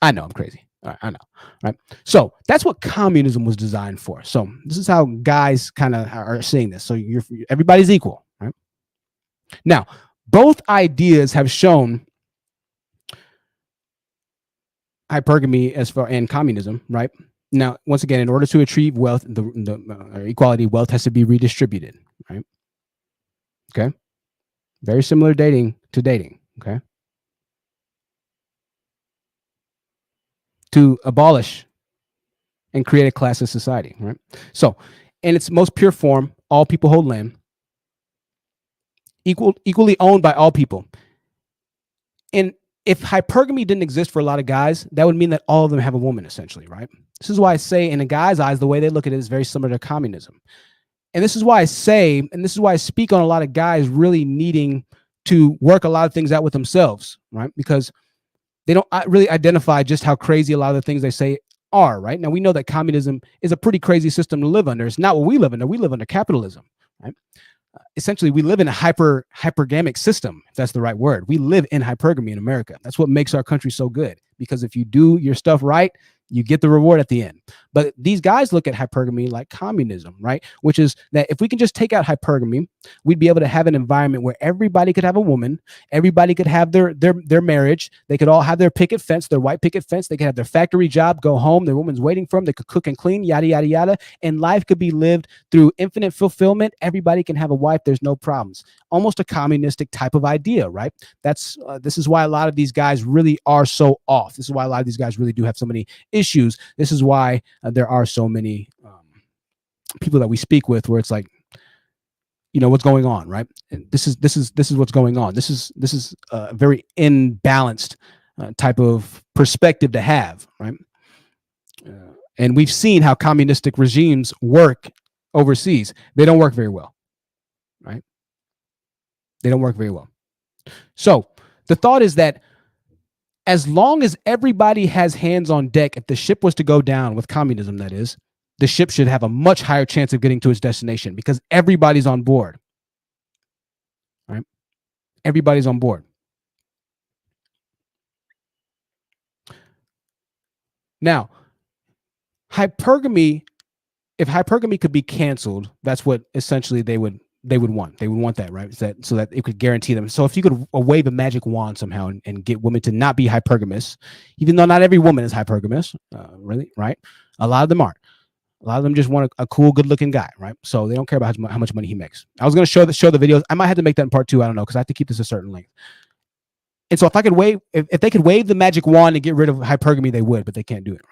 I know. I'm crazy. All right, I know. Right. So that's what communism was designed for. So this is how guys kind of are seeing this. So everybody's equal, right? Now, both ideas have shown hypergamy as far and communism, right? Now, once again, in order to achieve wealth, the equality, wealth has to be redistributed, right? Okay. Very similar to dating, okay? To abolish and create a classless society, right? So, in its most pure form, all people hold land, equally owned by all people. And if hypergamy didn't exist for a lot of guys, that would mean that all of them have a woman, essentially, right? This is why I say, in a guy's eyes, the way they look at it is very similar to communism. And this is why I say, and this is why I speak on a lot of guys really needing to work a lot of things out with themselves, right? Because they don't really identify just how crazy a lot of the things they say are, right? Now, we know that communism is a pretty crazy system to live under. It's not what we live under. We live under capitalism, right? Essentially, we live in a hypergamic system, if that's the right word. We live in hypergamy in America. That's what makes our country so good, because if you do your stuff right, you get the reward at the end. But these guys look at hypergamy like communism, right? Which is that if we can just take out hypergamy, we'd be able to have an environment where everybody could have a woman, everybody could have their marriage, they could all have their picket fence, their white picket fence, they could have their factory job, go home, their woman's waiting for them, they could cook and clean, yada, yada, yada, and life could be lived through infinite fulfillment. Everybody can have a wife, there's no problems. Almost a communistic type of idea, right? That's this is why a lot of these guys really are so off. This is why a lot of these guys really do have so many issues. This is why there are so many people that we speak with where it's like, you know, what's going on, right? And this is what's going on. This is a very imbalanced type of perspective to have, right? And we've seen how communistic regimes work overseas. They don't work very well, right? They don't work very well. So the thought is that as long as everybody has hands on deck, if the ship was to go down with communism, that is, the ship should have a much higher chance of getting to its destination because everybody's on board, right? Everybody's on board. Now, hypergamy, if hypergamy could be canceled, that's what essentially they would want. They would want that, right? So that it could guarantee them. So if you could wave a magic wand somehow and get women to not be hypergamous, even though not every woman is hypergamous, really, right? A lot of them aren't. A lot of them just want a cool, good-looking guy, right? So they don't care about how much money he makes. I was going to show the videos. I might have to make that in part 2. I don't know, because I have to keep this a certain length. And so if they could wave the magic wand and get rid of hypergamy, they would, but they can't do it, right?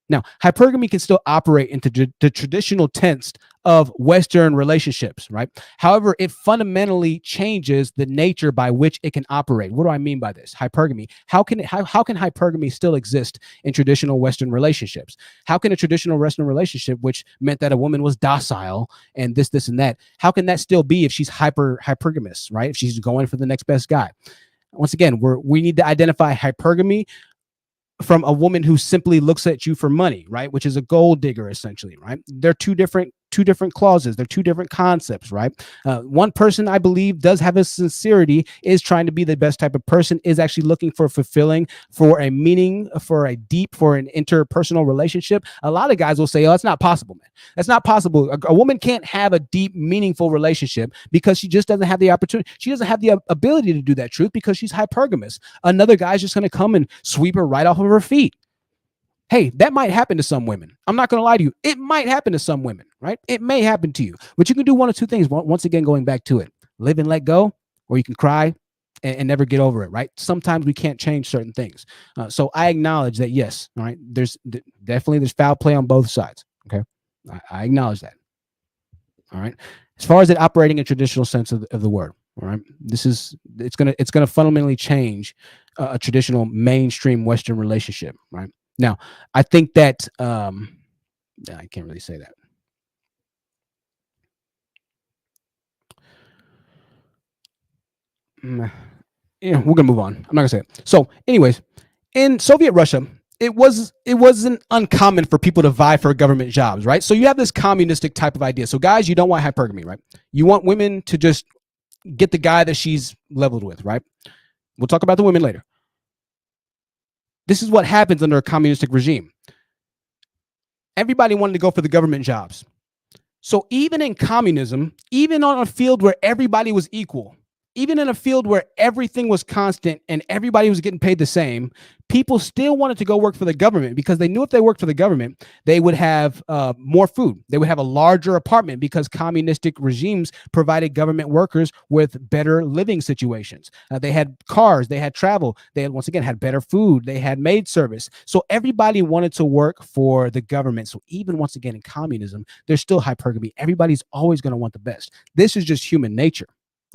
Now, hypergamy can still operate into the traditional tenets of Western relationships, right? However, it fundamentally changes the nature by which it can operate. What do I mean by this? Hypergamy. How can hypergamy still exist in traditional Western relationships? How can a traditional Western relationship, which meant that a woman was docile and this, and that, how can that still be if she's hypergamous, right? If she's going for the next best guy? Once again, we need to identify hypergamy from a woman who simply looks at you for money, right? Which is a gold digger, essentially, right? They're two different clauses. They're two different concepts, right? One person, I believe, does have a sincerity, is trying to be the best type of person, is actually looking for fulfilling, for a meaning, for an interpersonal relationship. A lot of guys will say, oh, that's not possible, man. That's not possible. A woman can't have a deep, meaningful relationship because she just doesn't have the opportunity. She doesn't have the ability to do that, truth, because she's hypergamous. Another guy's just going to come and sweep her right off of her feet. Hey, that might happen to some women. I'm not going to lie to you. It might happen to some women, right? It may happen to you, but you can do one of two things. Once again, going back to it, live and let go, or you can cry and never get over it, right? Sometimes we can't change certain things. So I acknowledge that, yes, all right, there's foul play on both sides, okay? I acknowledge that, all right? As far as it operating in traditional sense of the word, all right, it's gonna fundamentally change a traditional mainstream Western relationship, right? Now, I think that I can't really say that. Yeah, we're gonna move on. I'm not gonna say it. So, anyways, in Soviet Russia, it wasn't uncommon for people to vie for government jobs, right? So you have this communistic type of idea. So guys, you don't want hypergamy, right? You want women to just get the guy that she's leveled with, right? We'll talk about the women later. This is what happens under a communistic regime. Everybody wanted to go for the government jobs. So even in communism, even on a field where everybody was equal, even in a field where everything was constant and everybody was getting paid the same, people still wanted to go work for the government because they knew if they worked for the government, they would have more food. They would have a larger apartment because communistic regimes provided government workers with better living situations. They had cars, they had travel, they had, once again, had better food, they had maid service. So everybody wanted to work for the government. So even once again, in communism, there's still hypergamy. Everybody's always going to want the best. This is just human nature.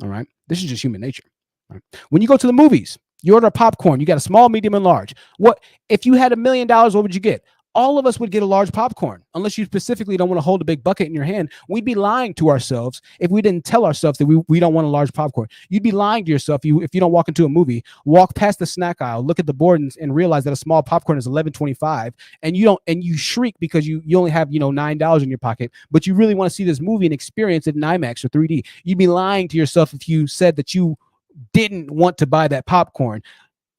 All right. This is just human nature. Right? When you go to the movies, you order popcorn, you got a small, medium, and large. What if you had $1 million? What would you get? All of us would get a large popcorn, unless you specifically don't want to hold a big bucket in your hand. We'd be lying to ourselves if we didn't tell ourselves that we don't want a large popcorn. You'd be lying to yourself if you don't walk into a movie, walk past the snack aisle, look at the board and realize that a small popcorn is $11.25, and you shriek because you only have $9 in your pocket, but you really want to see this movie and experience it in IMAX or 3D. You'd be lying to yourself if you said that you didn't want to buy that popcorn.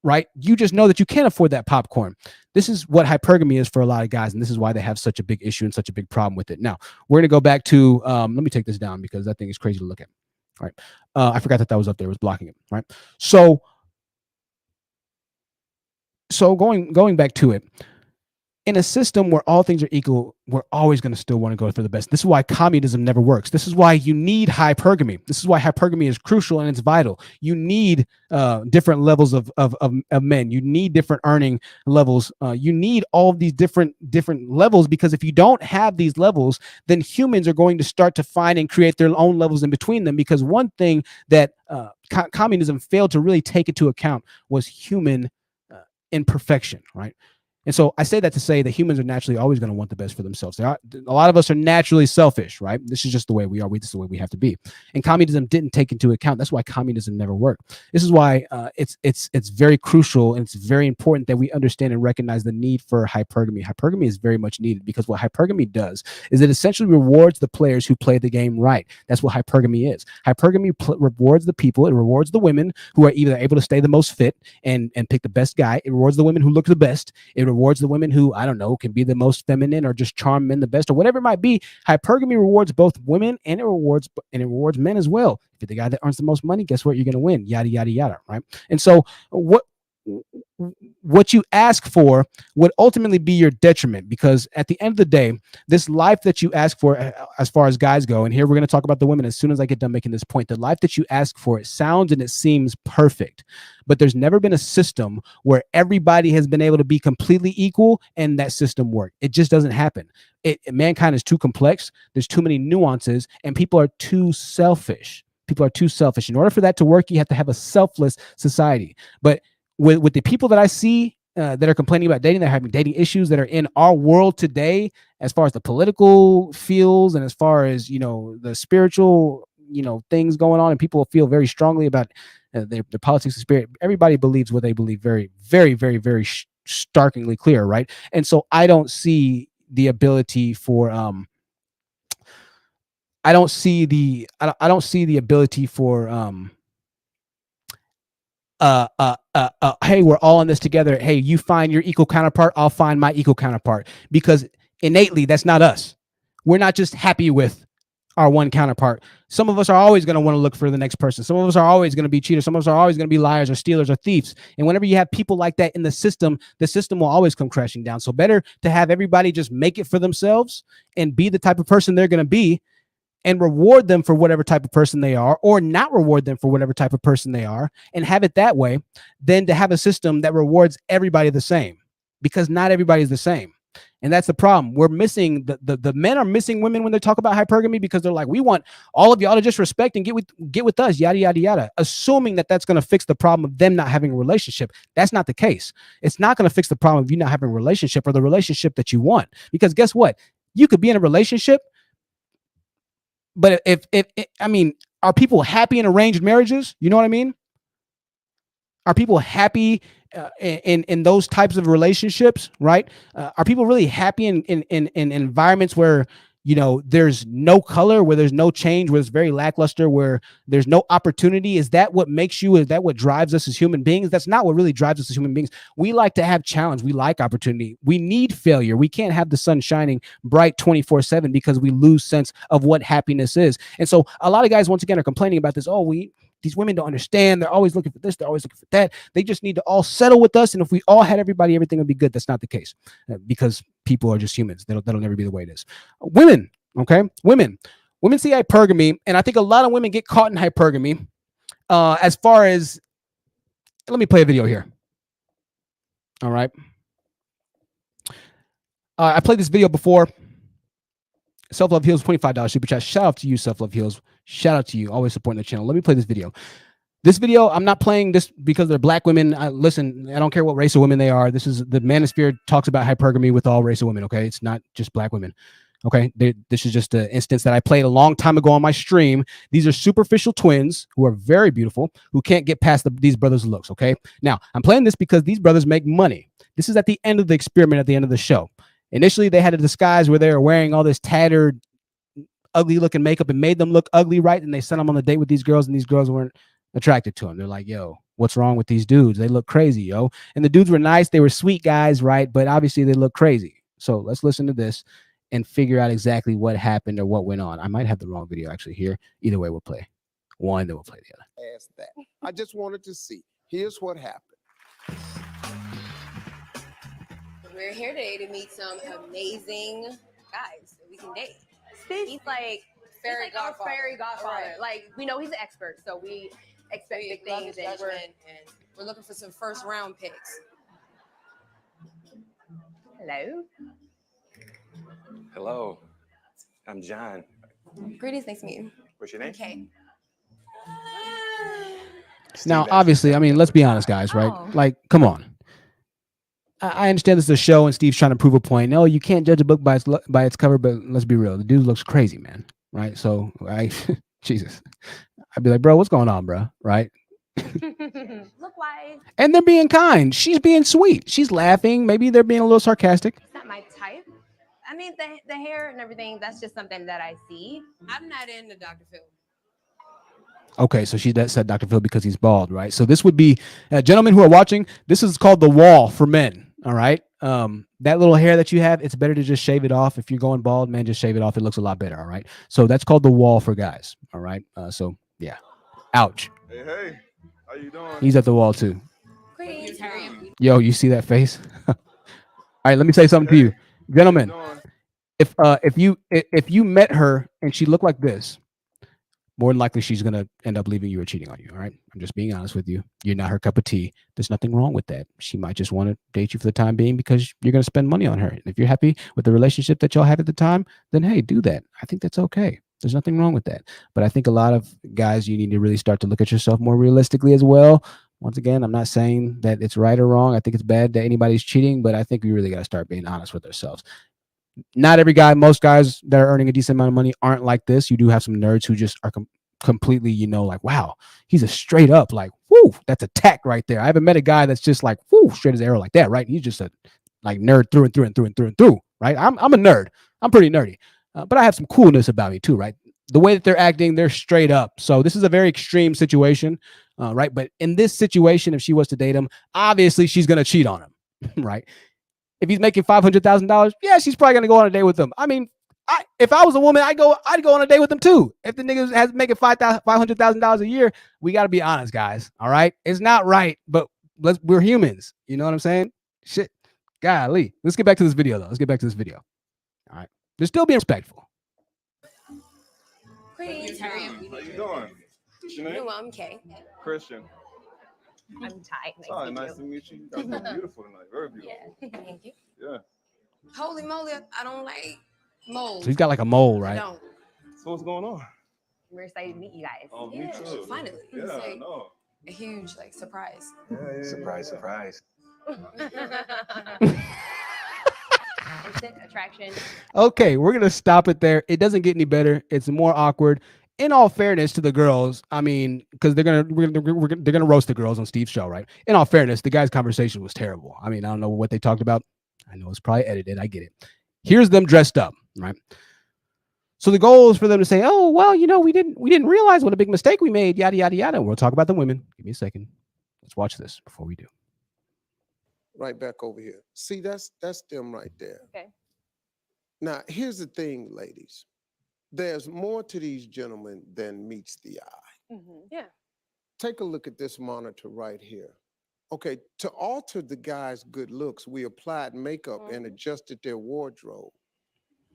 Right? You just know that you can't afford that popcorn. This is what hypergamy is for a lot of guys, and this is why they have such a big issue and such a big problem with it. Now, we're going to go back to, let me take this down because that thing is crazy to look at. All right. I forgot that was up there. It was blocking it. Right. So going back to it, in a system where all things are equal, we're always going to still want to go for the best. This is why communism never works. This is why you need hypergamy. This is why hypergamy is crucial and it's vital. You need different levels of men. You need different earning levels. You need all of these different levels, because if you don't have these levels, then humans are going to start to find and create their own levels in between them. Because one thing that communism failed to really take into account was human imperfection, right? And so I say that to say that humans are naturally always going to want the best for themselves. A lot of us are naturally selfish, right? This is just the way we are. This is the way we have to be. And communism didn't take into account. That's why communism never worked. This is why it's very crucial and it's very important that we understand and recognize the need for hypergamy. Hypergamy is very much needed, because what hypergamy does is it essentially rewards the players who play the game right. That's what hypergamy is. Hypergamy rewards the people. It rewards the women who are either able to stay the most fit and pick the best guy. It rewards the women who look the best. It rewards the women who, I don't know, can be the most feminine or just charm men the best or whatever it might be. Hypergamy rewards both women and it rewards men as well. If you're the guy that earns the most money, guess what? You're going to win, yada, yada, yada, right? And so what you ask for would ultimately be your detriment, because at the end of the day, this life that you ask for, as far as guys go, and here we're going to talk about the women as soon as I get done making this point, the life that you ask for, it sounds and it seems perfect, but there's never been a system where everybody has been able to be completely equal and that system worked. It just doesn't happen. Mankind is too complex. There's too many nuances and people are too selfish. People are too selfish. In order for that to work, you have to have a selfless society. But with the people that I see that are complaining about dating, that are having dating issues, that are in our world today, as far as the political fields and as far as, the spiritual, things going on, and people feel very strongly about their politics and spirit. Everybody believes what they believe very, very, very, very starkly clear, right? And so I don't see the ability for I don't see the ability for hey, we're all in this together. Hey, you find your equal counterpart, I'll find my equal counterpart, because innately that's not us. We're not just happy with our one counterpart. Some of us are always going to want to look for the next person. Some of us are always going to be cheaters. Some of us are always going to be liars or stealers or thieves. And whenever you have people like that in the system will always come crashing down. So better to have everybody just make it for themselves and be the type of person they're going to be, and reward them for whatever type of person they are, or not reward them for whatever type of person they are, and have it that way, than to have a system that rewards everybody the same, because not everybody is the same. And that's the problem. We're missing the men are missing women when they talk about hypergamy, because they're like, we want all of y'all to just respect and get with us, yada, yada, yada, assuming that that's going to fix the problem of them not having a relationship. That's not the case. It's not going to fix the problem of you not having a relationship or the relationship that you want, because guess what? You could be in a relationship, but if are people happy in arranged marriages? You know what I mean? Are people happy in those types of relationships, right? Are people really happy in environments where, there's no color, where there's no change, where it's very lackluster, where there's no opportunity? Is that what makes you? Is that what drives us as human beings? That's not what really drives us as human beings. We like to have challenge. We like opportunity. We need failure. We can't have the sun shining bright 24/7, because we lose sense of what happiness is. And so a lot of guys, once again, are complaining about this. Oh, these women don't understand. They're always looking for this. They're always looking for that. They just need to all settle with us. And if we all had everybody, everything would be good. That's not the case because people are just humans. That'll never be the way it is. Women, okay? Women see hypergamy. And I think a lot of women get caught in hypergamy as far as, let me play a video here. All right. I played this video before. Self Love Heals, $25 super chat. Shout out to you, Self Love Heals. Shout out to you, always supporting the channel. Let me play this video. This video, I'm not playing this because they're black women. Listen, I don't care what race of women they are. This is the Manosphere talks about hypergamy with all race of women. Okay, it's not just black women. Okay, this is just an instance that I played a long time ago on my stream. These are superficial twins who are very beautiful, who can't get past these brothers' looks. Okay, now I'm playing this because these brothers make money. This is at the end of the experiment, at the end of the show. Initially, they had a disguise where they were wearing all this tattered, ugly-looking makeup and made them look ugly, right? And they sent them on a date with these girls, and these girls weren't attracted to them. They're like, yo, what's wrong with these dudes? They look crazy, yo. And the dudes were nice. They were sweet guys, right? But obviously, they look crazy. So let's listen to this and figure out exactly what happened or what went on. I might have the wrong video actually here. Either way, we'll play one, then we'll play the other. Ask that. I just wanted to see. Here's what happened. We're here today to meet some amazing guys that we can date. He's like fairy godfather. Fairy godfather. Right. Like, we know he's an expert, so we expect big things, and we're looking for some first round picks. hello. Hello, I'm John. Greetings, nice to meet you. What's your name? Okay. Now, obviously, I mean, let's be honest, guys, right? Like, come on. I understand this is a show and Steve's trying to prove a point. No, you can't judge a book by its cover, but let's be real. The dude looks crazy, man. Right? So, Jesus. I'd be like, bro, what's going on, bro? Right? Look wise. And they're being kind. She's being sweet. She's laughing. Maybe they're being a little sarcastic. It's not my type. I mean, the hair and everything, that's just something that I see. I'm not into Dr. Phil. Okay, so she said Dr. Phil because he's bald, right? So this would be, gentlemen who are watching, this is called the wall for men, all right? That little hair that you have, it's better to just shave it off. If you're going bald, man, just shave it off. It looks a lot better, all right? So that's called the wall for guys, all right? So, yeah. Ouch. Hey, how you doing? He's at the wall, too. Greetings. Yo, you see that face? All right, let me say something to you. Gentlemen, if you met her and she looked like this, more than likely she's going to end up leaving you or cheating on you, all right? I'm just being honest with you. You're not her cup of tea. There's nothing wrong with that. She might just want to date you for the time being because you're going to spend money on her. And if you're happy with the relationship that y'all have at the time, then hey, do that. I think that's okay. There's nothing wrong with that. But I think a lot of guys, you need to really start to look at yourself more realistically as well. Once again, I'm not saying that it's right or wrong. I think it's bad that anybody's cheating, but I think we really got to start being honest with ourselves. Not every guy, most guys that are earning a decent amount of money aren't like this. You do have some nerds who just are completely, like, wow, he's a straight up, like, whoo, that's a tack right there. I haven't met a guy that's just like, whoo, straight as arrow like that, right? He's just a like nerd through and through and through and through and through, right? I'm a nerd. I'm pretty nerdy, but I have some coolness about me too, right? The way that they're acting, they're straight up. So this is a very extreme situation, right? But in this situation, if she was to date him, obviously she's going to cheat on him, right? If he's making $500,000, yeah, she's probably going to go on a date with him. I mean, if I was a woman, I'd go on a date with him too. If the nigga has making $500,000 a year, we got to be honest, guys. All right, it's not right, but we're humans. You know what I'm saying? Shit, golly. Let's get back to this video though. Let's get back to this video. All right, they're still being respectful. Greetings. How you doing? What's your name? I'm Kay. Christian. I'm Ty. Nice to meet you. You guys look beautiful tonight. Very beautiful. Yeah, thank you. Yeah. Holy moly, I don't like mold. So he's got like a mole, right? I don't. So what's going on? We're excited to meet you guys. Oh, me too. Finally. Yeah, It's I like know. a huge surprise. Yeah. Surprise. Instant attraction. Okay, we're gonna stop it there. It doesn't get any better. It's more awkward. In all fairness to the girls, I mean, because they're gonna roast the girls on Steve's show, right? In all fairness, the guy's conversation was terrible. I mean, I don't know what they talked about. I know it's probably edited. I get it. Here's them dressed up, right? So the goal is for them to say, "Oh, well, we didn't realize what a big mistake we made." Yada yada yada. We'll talk about the women. Give me a second. Let's watch this before we do. Right back over here. See, that's them right there. Okay. Now, here's the thing, ladies. There's more to these gentlemen than meets the eye. Yeah. take a look at this monitor right here. Okay, to alter the guy's good looks, we applied makeup and adjusted their wardrobe.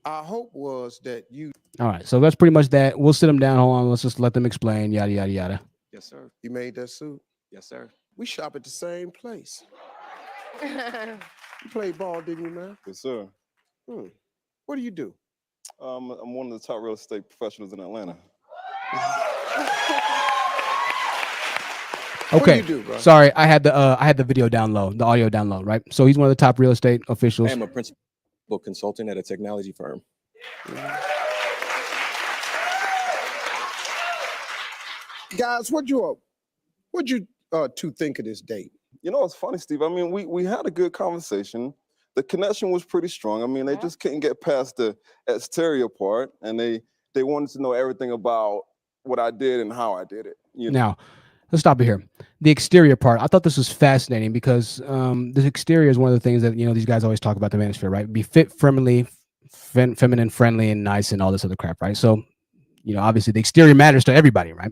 Our hope was that you. All right, so that's pretty much that. We'll sit them down. Hold on, let's just let them explain. Yada yada yada. Yes, sir. You made that suit? Yes, sir. We shop at the same place. You played ball, didn't you, man? Yes, sir. What do you do? I'm one of the top real estate professionals in Atlanta. Okay. What do you do, bro? Sorry, I had the video down low, the audio down low, right? So he's one of the top real estate officials. I am a principal consultant at a technology firm. Guys, what'd you two think of this date? You know, it's funny, Steve. I mean, we had a good conversation. The connection was pretty strong. I mean, they just couldn't get past the exterior part, and they wanted to know everything about what I did and how I did it. Now, let's stop it here. The exterior part, I thought this was fascinating because the exterior is one of the things that, you know, these guys always talk about the Manosphere, right? Be fit, friendly, feminine, friendly, and nice, and all this other crap, right? So, you know, obviously the exterior matters to everybody, right?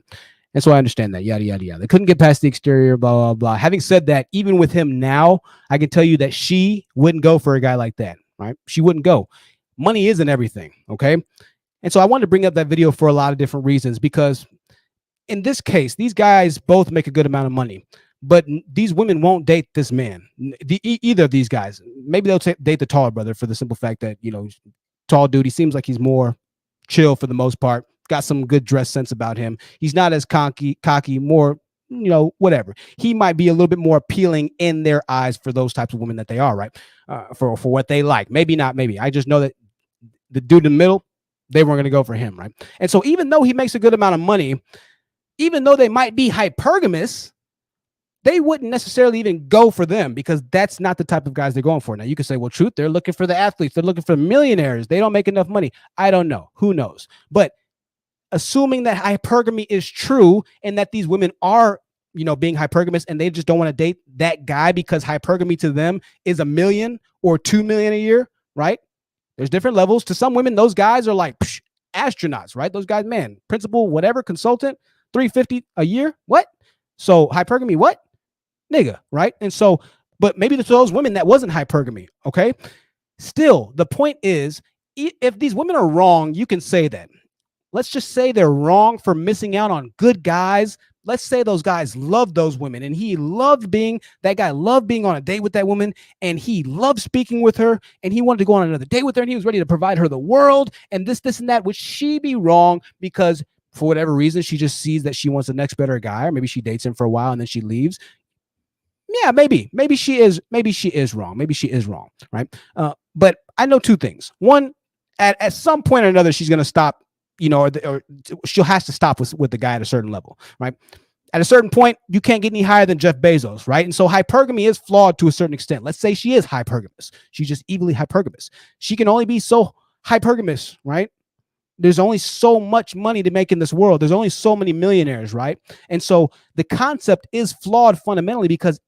And so I understand that, yada, yada, yada. They couldn't get past the exterior, blah, blah, blah. Having said that, even with him now, I can tell you that she wouldn't go for a guy like that, right? She wouldn't go. Money isn't everything, okay? And so I wanted to bring up that video for a lot of different reasons because in this case, these guys both make a good amount of money, but these women won't date this man, either of these guys. Maybe they'll date the taller brother for the simple fact that, you know, tall dude, he seems like he's more chill for the most part. Got some good dress sense about him. He's not as cocky, more, you know, whatever. He might be a little bit more appealing in their eyes for those types of women that they are, right? For what they like. Maybe not, maybe. I just know that the dude in the middle, they weren't going to go for him, right? And so even though he makes a good amount of money, even though they might be hypergamous, they wouldn't necessarily even go for them because that's not the type of guys they're going for. Now, you could say, well, truth, they're looking for the athletes. They're looking for millionaires. They don't make enough money. I don't know. Who knows? But assuming that hypergamy is true and that these women are, you know, being hypergamous and they just don't want to date that guy because hypergamy to them is $1 million or $2 million a year, right? There's different levels. To some women, those guys are like astronauts, right? Those guys, man, principal, whatever, consultant, $350 a year. What? So hypergamy, what? Nigga, right? And so, but maybe to those women that wasn't hypergamy, okay? Still, the point is, if these women are wrong, you can say that. Let's just say they're wrong for missing out on good guys. Let's say those guys loved those women and that guy loved being on a date with that woman and he loved speaking with her and he wanted to go on another date with her and he was ready to provide her the world and this and that. Would she be wrong because for whatever reason, she just sees that she wants the next better guy, or maybe she dates him for a while and then she leaves? Yeah, maybe she is wrong. Maybe she is wrong, right? But I know two things. One, at some point or another, she's going to stop, you know, or she'll have to stop with the guy at a certain level, right? At a certain point, you can't get any higher than Jeff Bezos, right? And so hypergamy is flawed to a certain extent. Let's say she is hypergamous. She's just evilly hypergamous. She can only be so hypergamous, right? There's only so much money to make in this world. There's only so many millionaires, right? And so the concept is flawed fundamentally because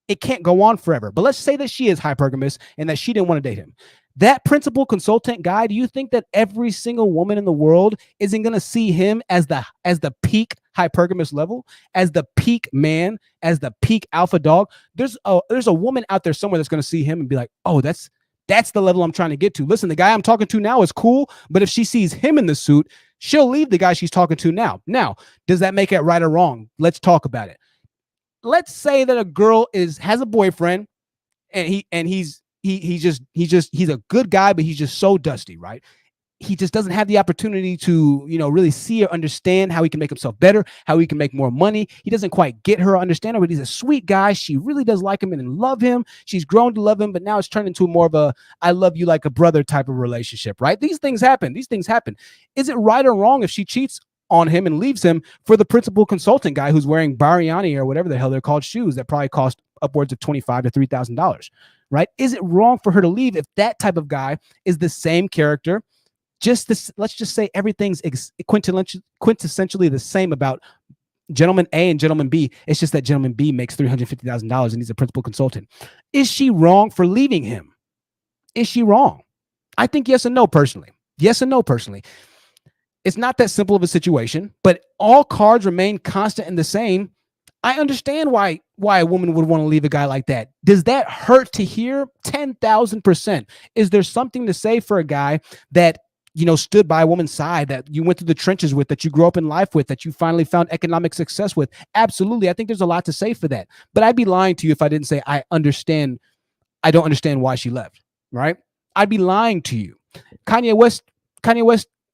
it can't go on forever. But let's say that she is hypergamous and that she didn't want to date him. That principal consultant guy, do you think that every single woman in the world isn't going to see him as the peak hypergamous level, as the peak man, as the peak alpha dog? There's a woman out there somewhere that's going to see him and be like, oh, that's the level I'm trying to get to. Listen, the guy I'm talking to now is cool, but if she sees him in the suit, she'll leave the guy she's talking to now. Now, does that make it right or wrong? Let's talk about it. Let's say that a girl has a boyfriend and he's a good guy, but he's just so dusty, right? He just doesn't have the opportunity to, you know, really see or understand how he can make himself better, how he can make more money. He doesn't quite get her or understand her, but he's a sweet guy. She really does like him and love him. She's grown to love him, but now it's turned into more of a I love you like a brother type of relationship, right? These things happen. Is it right or wrong if she cheats on him and leaves him for the principal consultant guy who's wearing Bariani or whatever the hell they're called shoes that probably cost upwards of $2,500 to $3,000, right? Is it wrong for her to leave if that type of guy is the same character? Let's just say everything's quintessentially the same about gentleman A and gentleman B. It's just that gentleman B makes $350,000 and he's a principal consultant. Is she wrong for leaving him? Is she wrong? I think yes and no personally. Yes and no personally. It's not that simple of a situation, but all cards remain constant and the same. I understand why a woman would want to leave a guy like that. Does that hurt to hear? 10,000%. Is there something to say for a guy that, you know, stood by a woman's side, that you went through the trenches with, that you grew up in life with, that you finally found economic success with? Absolutely. I think there's a lot to say for that. But I'd be lying to you if I didn't say I don't understand why she left, right? I'd be lying to you. Kanye West,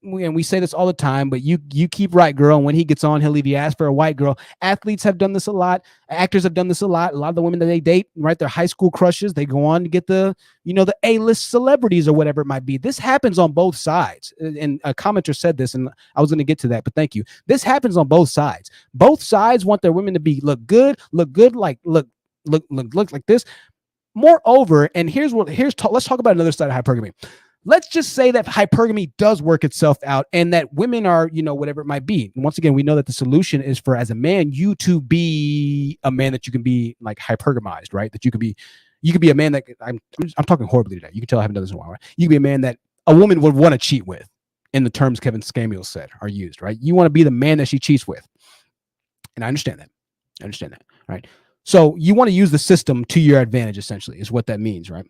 and we say this all the time, but you keep right, girl. And when he gets on, he'll leave you ass for a white girl. Athletes have done this a lot. Actors have done this a lot. A lot of the women that they date, right, they're high school crushes. They go on to get the, you know, the A-list celebrities or whatever it might be. This happens on both sides. And a commenter said this, and I was going to get to that, but thank you. This happens on both sides. Both sides want their women to look good, like look like this. Moreover, and let's talk about another side of hypergamy. Let's just say that hypergamy does work itself out and that women are, you know, whatever it might be. And once again, we know that the solution is for, as a man, you to be a man that you can be like hypergamized, right? That you could be a man that I'm talking horribly today. You can tell I haven't done this in a while, right? You can be a man that a woman would want to cheat with, in the terms Kevin Samuels said are used, right? You want to be the man that she cheats with. And I understand that. Right? So you want to use the system to your advantage, essentially, is what that means, right?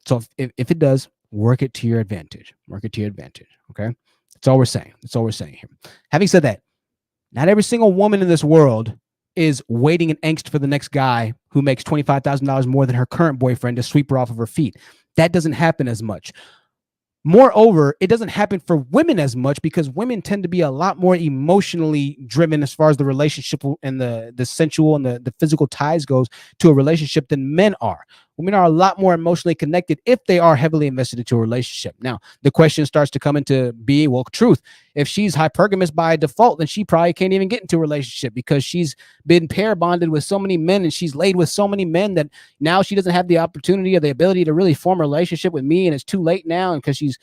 So if it does, work it to your advantage. Okay? That's all we're saying. Here. Having said that, not every single woman in this world is waiting in angst for the next guy who makes $25,000 more than her current boyfriend to sweep her off of her feet. That doesn't happen as much. Moreover, it doesn't happen for women as much because women tend to be a lot more emotionally driven as far as the relationship and the sensual and the physical ties goes to a relationship than men are. Women are a lot more emotionally connected if they are heavily invested into a relationship. Now, the question starts to come into being, well, truth. If she's hypergamous by default, then she probably can't even get into a relationship because she's been pair bonded with so many men and she's laid with so many men that now she doesn't have the opportunity or the ability to really form a relationship with me, and it's too late now, and because she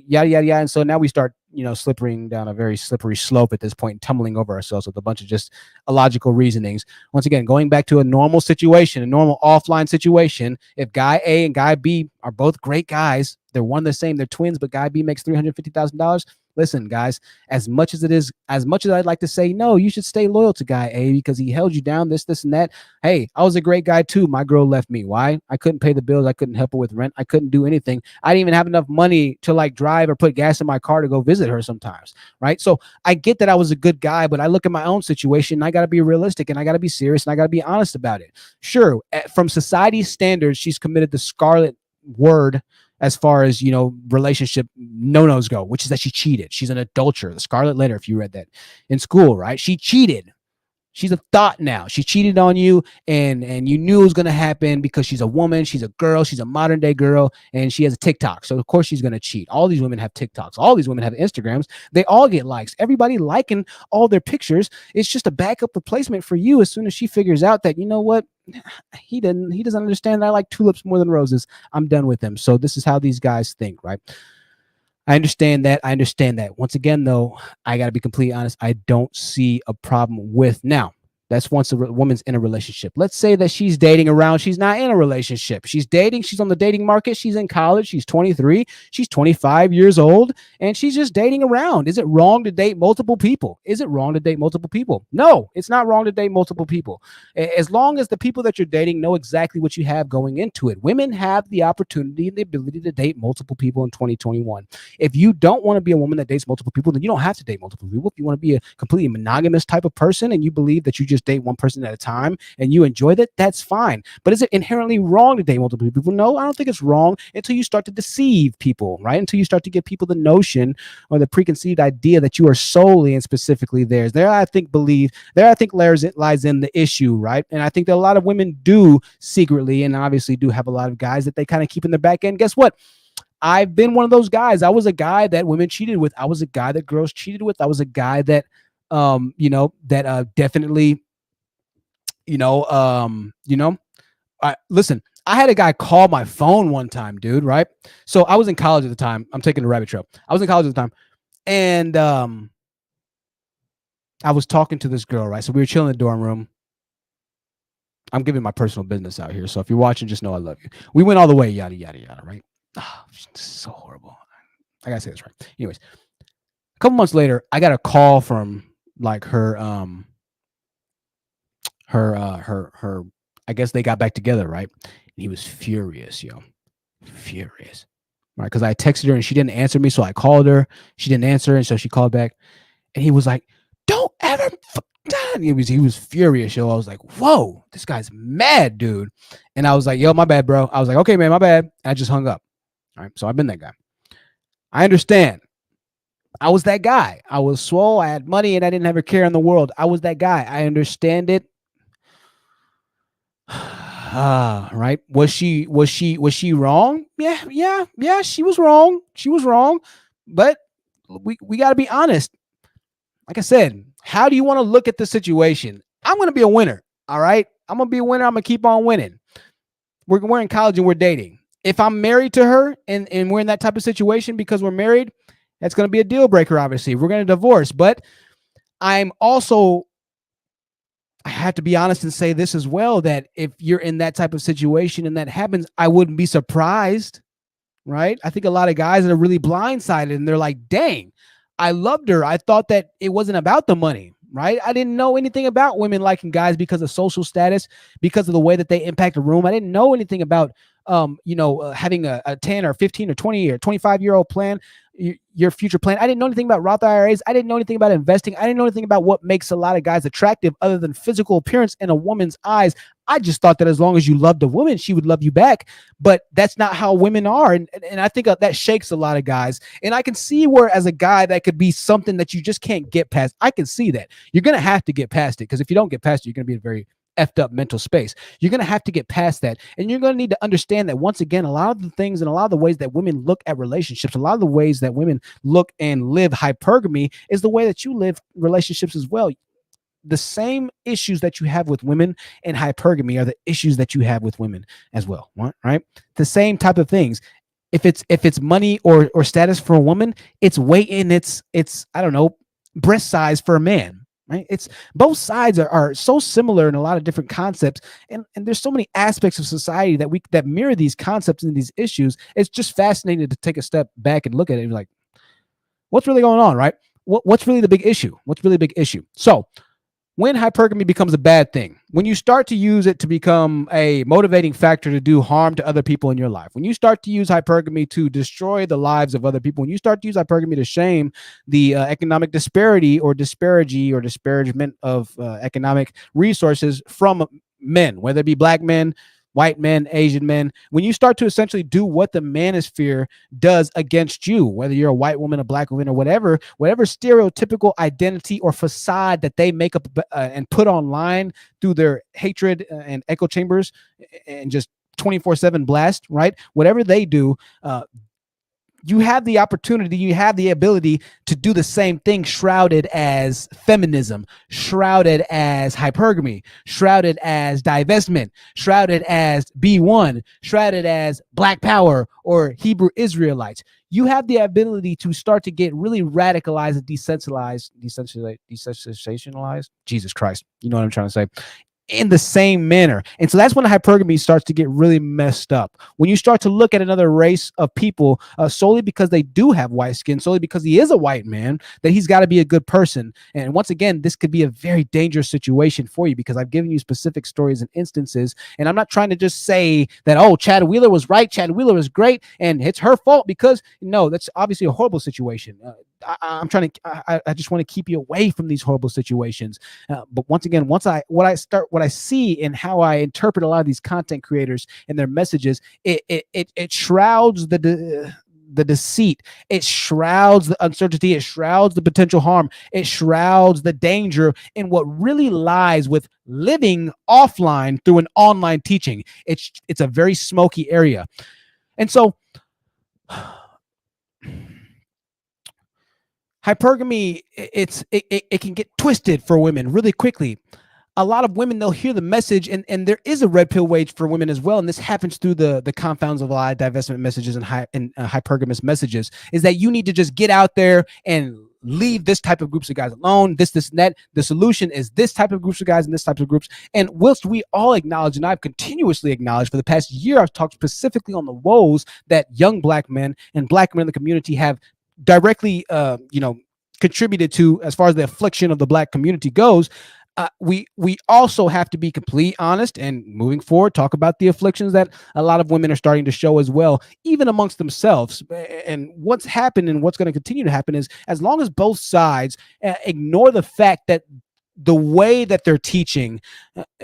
yada yada yada. And so now we start, you know, slipping down a very slippery slope at this point, tumbling over ourselves with a bunch of just illogical reasonings. Once again, going back to a normal situation, a normal offline situation, if guy A and guy B are both great guys, they're one the same, they're twins, but guy B makes $350,000. Listen, guys, as much as I'd like to say, no, you should stay loyal to guy A because he held you down, this, and that. Hey, I was a great guy too. My girl left me. Why? I couldn't pay the bills. I couldn't help her with rent. I couldn't do anything. I didn't even have enough money to like drive or put gas in my car to go visit her sometimes. Right. So I get that I was a good guy, but I look at my own situation and I got to be realistic and I got to be serious and I got to be honest about it. Sure. From society's standards, she's committed the scarlet word as far as, you know, relationship no-nos go, which is that she cheated. She's an adulterer. The scarlet letter, if you read that in school, right? She cheated. She's a thought now. She cheated on you, and you knew it was going to happen because she's a woman, she's a girl, she's a modern day girl, and she has a TikTok. So of course she's going to cheat. All these women have TikToks. All these women have Instagrams. They all get likes. Everybody liking all their pictures. It's just a backup replacement for you as soon as she figures out that, you know what, he doesn't understand that I like tulips more than roses. I'm done with him. So this is how these guys think, right? I understand that. Once again, though, I got to be completely honest. I don't see a problem with now. That's once a woman's in a relationship. Let's say that she's dating around. She's not in a relationship. She's dating. She's on the dating market. She's in college. She's 23. She's 25 years old. And she's just dating around. Is it wrong to date multiple people? No, it's not wrong to date multiple people. As long as the people that you're dating know exactly what you have going into it. Women have the opportunity and the ability to date multiple people in 2021. If you don't want to be a woman that dates multiple people, then you don't have to date multiple people. If you want to be a completely monogamous type of person and you believe that you just date one person at a time and you enjoy that, that's fine. But is it inherently wrong to date multiple people? No, I don't think it's wrong until you start to deceive people, right? Until you start to give people the notion or the preconceived idea that you are solely and specifically theirs. There, I think lies in the issue, right? And I think that a lot of women do secretly and obviously do have a lot of guys that they kind of keep in the back end. Guess what? I've been one of those guys. I was a guy that women cheated with. I was a guy that girls cheated with. I was a guy that, definitely, listen, I had a guy call my phone one time, dude, right? So I was in college at the time. I'm taking a rabbit trail. I was in college at the time. And I was talking to this girl, right? So we were chilling in the dorm room. I'm giving my personal business out here. So if you're watching, just know I love you. We went all the way, yada, yada, yada, right? Oh, this is so horrible. I gotta say this right. Anyways, a couple months later, I got a call from like her her I guess they got back together, right? And he was furious, yo. Furious. Right? Because I texted her and she didn't answer me. So I called her. She didn't answer. And so she called back. And he was like, don't ever he was furious, yo. I was like, whoa, this guy's mad, dude. And I was like, yo, my bad, bro. I was like, okay, man, my bad. And I just hung up. All right. So I've been that guy. I understand. I was that guy. I was swole. I had money and I didn't have a care in the world. I was that guy. I understand it. Right. Was she wrong? Yeah. She was wrong. She was wrong. But we got to be honest. Like I said, how do you want to look at the situation? I'm going to be a winner. All right. I'm going to be a winner. I'm going to keep on winning. We're in college and we're dating. If I'm married to her and we're in that type of situation because we're married, that's going to be a deal breaker, obviously. We're going to divorce. But I have to be honest and say this as well, that if you're in that type of situation and that happens, I wouldn't be surprised, right? I think a lot of guys are really blindsided and they're like, dang, I loved her. I thought that it wasn't about the money, right? I didn't know anything about women liking guys because of social status, because of the way that they impact a room. I didn't know anything about, having a 10 or 15 or 20 or 25-year-old plan, your future plan. I didn't know anything about Roth IRAs. I didn't know anything about investing. I didn't know anything about what makes a lot of guys attractive other than physical appearance in a woman's eyes. I just thought that as long as you loved a woman, she would love you back. But that's not how women are. And I think that shakes a lot of guys. And I can see where as a guy, that could be something that you just can't get past. I can see that. You're going to have to get past it, because if you don't get past it, you're going to be in a very effed up mental space. You're going to have to get past that. And you're going to need to understand that, once again, a lot of the things and a lot of the ways that women look at relationships, a lot of the ways that women look and live hypergamy is the way that you live relationships as well. The same issues that you have with women in hypergamy are the issues that you have with women as well, right? The same type of things. If it's money or status for a woman, it's weight in its I don't know, breast size for a man. Right? It's both sides are so similar in a lot of different concepts, and there's so many aspects of society that mirror these concepts and these issues. It's just fascinating to take a step back and look at it and be like, what's really going on, right? What's really the big issue? What's really the big issue? So when hypergamy becomes a bad thing, when you start to use it to become a motivating factor to do harm to other people in your life, when you start to use hypergamy to destroy the lives of other people, when you start to use hypergamy to shame the economic disparity or disparagement of economic resources from men, whether it be black men, white men, Asian men, when you start to essentially do what the manosphere does against you, whether you're a white woman, a black woman, or whatever stereotypical identity or facade that they make up and put online through their hatred and echo chambers and just 24/7 blast, right? Whatever they do, you have the opportunity, you have the ability to do the same thing, shrouded as feminism, shrouded as hypergamy, shrouded as divestment, shrouded as B1, shrouded as Black Power or Hebrew Israelites. You have the ability to start to get really radicalized and desensationalized. Jesus Christ, you know what I'm trying to say. In the same manner. And so that's when hypergamy starts to get really messed up. When you start to look at another race of people solely because they do have white skin, solely because he is a white man, that he's got to be a good person. And once again, this could be a very dangerous situation for you, because I've given you specific stories and instances. And I'm not trying to just say that, oh, Chad Wheeler was right, Chad Wheeler was great, and it's her fault, because no, that's obviously a horrible situation. I just want to keep you away from these horrible situations. But once again, what I see and how I interpret a lot of these content creators and their messages, it shrouds the deceit, it shrouds the uncertainty, it shrouds the potential harm, it shrouds the danger in what really lies with living offline through an online teaching. It's a very smoky area. And so hypergamy, it can get twisted for women really quickly. A lot of women, they'll hear the message, and there is a red pill wage for women as well. And this happens through the confounds of a lot of divestment messages and hypergamous messages, is that you need to just get out there and leave this type of groups of guys alone, this and that. The solution is this type of groups of guys and this type of groups. And whilst we all acknowledge, and I've continuously acknowledged for the past year, I've talked specifically on the woes that young black men and black men in the community have directly, contributed to as far as the affliction of the black community goes. we also have to be completely honest and moving forward talk about the afflictions that a lot of women are starting to show as well, even amongst themselves. And what's happened and what's going to continue to happen is, as long as both sides ignore the fact that the way that they're teaching,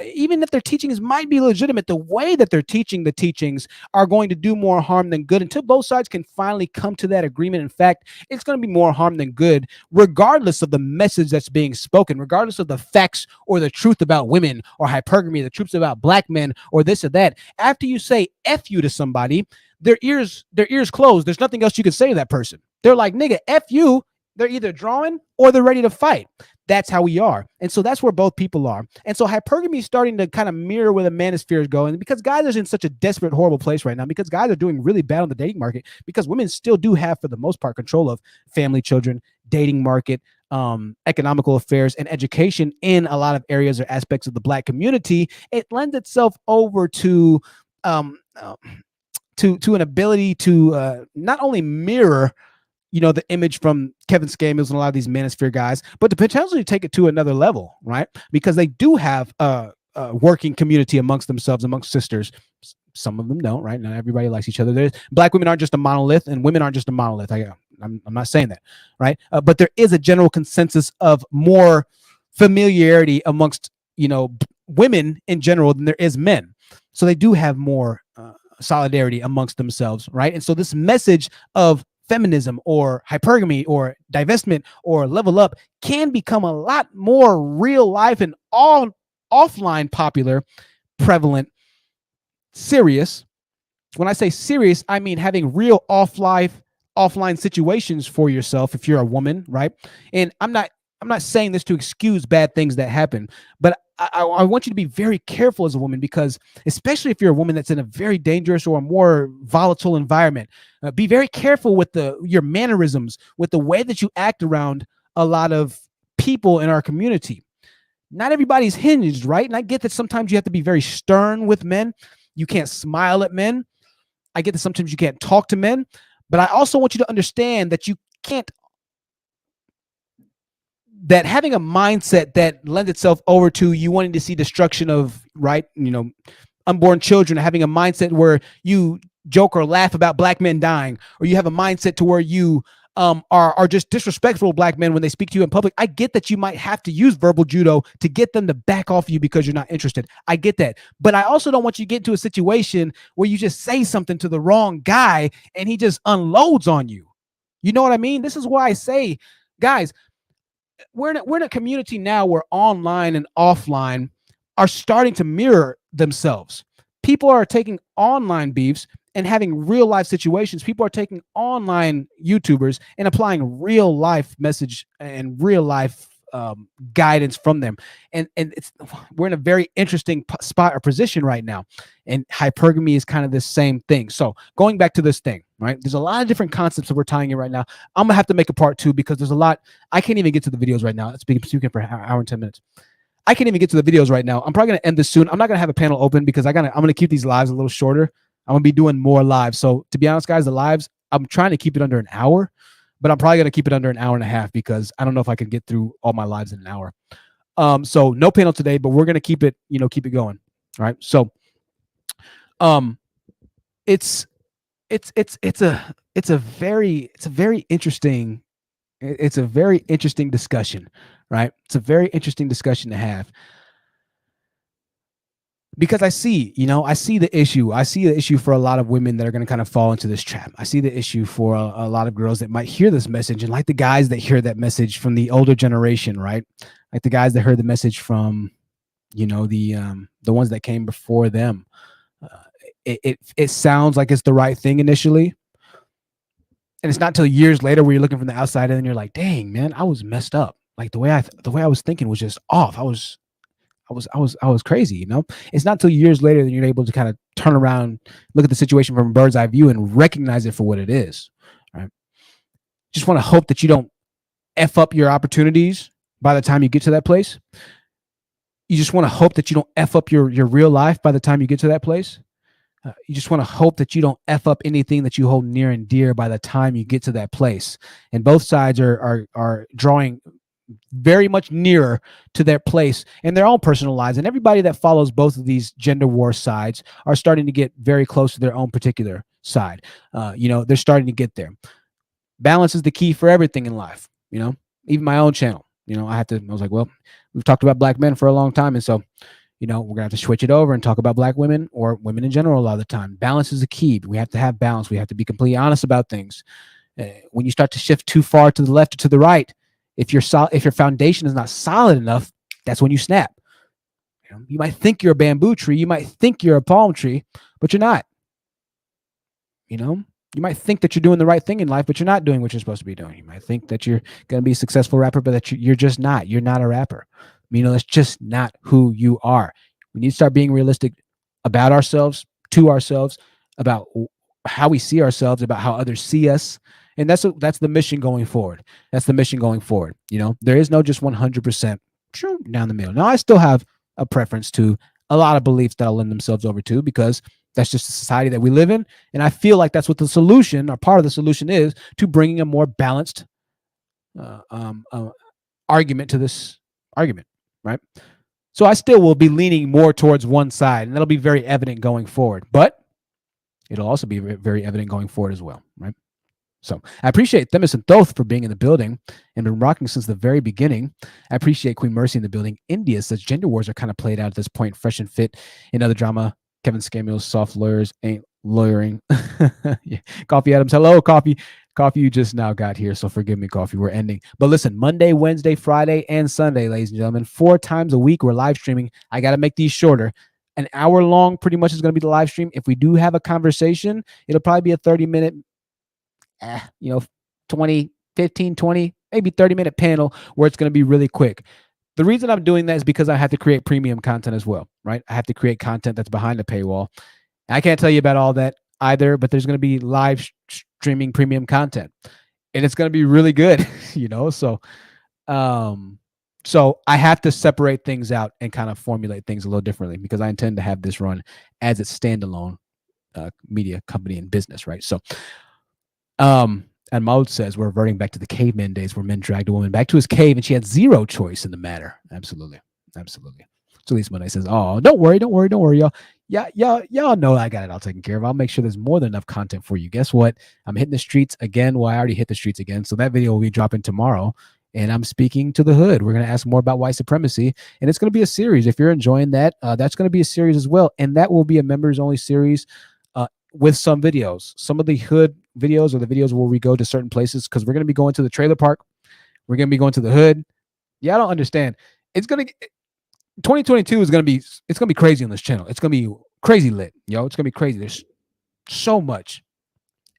even if their teachings might be legitimate, the way that they're teaching the teachings are going to do more harm than good. Until both sides can finally come to that agreement, in fact, it's going to be more harm than good, regardless of the message that's being spoken, regardless of the facts or the truth about women or hypergamy, the truths about black men or this or that. After you say F you to somebody, their ears closed. There's nothing else you can say to that person. They're like, nigga, F you. They're either drawing or they're ready to fight. That's how we are. And so that's where both people are. And so hypergamy is starting to kind of mirror where the manosphere is going, because guys are in such a desperate, horrible place right now, because guys are doing really bad on the dating market, because women still do have, for the most part, control of family, children, dating market, economical affairs, and education in a lot of areas or aspects of the black community. It lends itself over to an ability to not only mirror the image from Kevin Samuels and a lot of these manosphere guys, but to potentially take it to another level, right? Because they do have a working community amongst themselves, amongst sisters. Some of them don't, right? Not everybody likes each other. Black women aren't just a monolith, and women aren't just a monolith. I'm not saying that, right? But there is a general consensus of more familiarity amongst women in general than there is men. So they do have more solidarity amongst themselves, right? And so this message of feminism or hypergamy or divestment or level up can become a lot more real life and all offline popular, prevalent, serious. When I say serious, I mean having real offline situations for yourself if you're a woman, right? And I'm not saying this to excuse bad things that happen, but I want you to be very careful as a woman, because especially if you're a woman that's in a very dangerous or a more volatile environment, be very careful with your mannerisms, with the way that you act around a lot of people in our community. Not everybody's hinged, right? And I get that sometimes you have to be very stern with men. You can't smile at men. I get that sometimes you can't talk to men, but I also want you to understand that you can't, that having a mindset that lends itself over to you wanting to see destruction of, right, unborn children, having a mindset where you joke or laugh about black men dying, or you have a mindset to where you are just disrespectful to black men when they speak to you in public. I get that you might have to use verbal judo to get them to back off you because you're not interested. I get that. But I also don't want you to get into a situation where you just say something to the wrong guy and he just unloads on you. You know what I mean? This is why I say, guys, we're in a community now where online and offline are starting to mirror themselves. People are taking online beefs and having real life situations. People are taking online YouTubers and applying real life message and real life guidance from them. And we're in a very interesting spot or position right now. And hypergamy is kind of the same thing. So going back to this thing, right? There's a lot of different concepts that we're tying in right now. I'm gonna have to make a part 2 because there's a lot. I can't even get to the videos right now. Speaking for an hour and 10 minutes. I can't even get to the videos right now. I'm probably gonna end this soon. I'm not gonna have a panel open because I'm gonna keep these lives a little shorter. I'm gonna be doing more lives. So to be honest, guys, the lives, I'm trying to keep it under an hour, but I'm probably gonna keep it under an hour and a half because I don't know if I can get through all my lives in an hour. So no panel today, but we're gonna keep it going. All right. So it's a very interesting discussion, right? It's a very interesting discussion to have. Because I see the issue. I see the issue for a lot of women that are going to kind of fall into this trap. I see the issue for a lot of girls that might hear this message, and like the guys that hear that message from the older generation, right? Like the guys that heard the message from, the ones that came before them. It sounds like it's the right thing initially, and it's not till years later where you're looking from the outside and you're like, "Dang, man, I was messed up. Like the way I was thinking was just off. I was crazy, It's not till years later that you're able to kind of turn around, look at the situation from a bird's eye view and recognize it for what it is, right? Just want to hope that you don't F up your opportunities by the time you get to that place. You just want to hope that you don't F up your real life by the time you get to that place. You just want to hope that you don't F up anything that you hold near and dear by the time you get to that place. And both sides are drawing very much nearer to their place in their own personal lives. And everybody that follows both of these gender war sides are starting to get very close to their own particular side. They're starting to get there. Balance is the key for everything in life. Even my own channel, I was like, well, we've talked about black men for a long time. And so, we're gonna have to switch it over and talk about black women or women in general a lot of the time. Balance is the key. We have to have balance. We have to be completely honest about things. When you start to shift too far to the left or to the right, if your foundation is not solid enough, that's when you snap. You might think you're a bamboo tree, you might think you're a palm tree, but you're not. You might think that you're doing the right thing in life, but you're not doing what you're supposed to be doing. You might think that you're going to be a successful rapper, but that you're just not. You're not a rapper. That's just not who you are. We need to start being realistic about ourselves, to ourselves, about how we see ourselves, about how others see us. And that's the mission going forward. That's the mission going forward. There is no just 100% down the middle. Now, I still have a preference to a lot of beliefs that I'll lend themselves over to, because that's just the society that we live in. And I feel like that's what the solution, or part of the solution, is to bringing a more balanced argument to this argument, right? So I still will be leaning more towards one side, and that'll be very evident going forward. But it'll also be very evident going forward as well, right? So I appreciate Themis and Thoth for being in the building and been rocking since the very beginning. I appreciate Queen Mercy in the building. India says gender wars are kind of played out at this point, fresh and fit. In other drama, Kevin Scamuel's soft lawyers ain't lawyering. Yeah. Coffee Adams, hello, Coffee. Coffee, you just now got here, so forgive me, Coffee. We're ending. But listen, Monday, Wednesday, Friday, and Sunday, ladies and gentlemen, 4 times a week, we're live streaming. I got to make these shorter. An hour long pretty much is going to be the live stream. If we do have a conversation, it'll probably be a 30-minute 20, 15, 20, maybe 30-minute panel where it's going to be really quick. The reason I'm doing that is because I have to create premium content as well, right? I have to create content that's behind the paywall. I can't tell you about all that either, but there's going to be live streaming premium content, and it's going to be really good, So I have to separate things out and kind of formulate things a little differently, because I intend to have this run as its standalone media company and business, right? So, and Maud says we're reverting back to the caveman days where men dragged a woman back to his cave and she had zero choice in the matter. Absolutely. Absolutely. So Lisa Monet says, oh, don't worry, y'all. Y'all know I got it all taken care of. I'll make sure there's more than enough content for you. Guess what? I'm hitting the streets again. Well, I already hit the streets again. So that video will be dropping tomorrow. And I'm speaking to the hood. We're going to ask more about white supremacy. And it's going to be a series. If you're enjoying that, that's going to be a series as well. And that will be a members only series with some videos. Some of the hood videos are the videos where we go to certain places, because we're going to be going to the trailer park. We're going to be going to the hood. Yeah, I don't understand. 2022 is going to be crazy on this channel. It's going to be crazy lit, yo. It's going to be crazy. There's so much.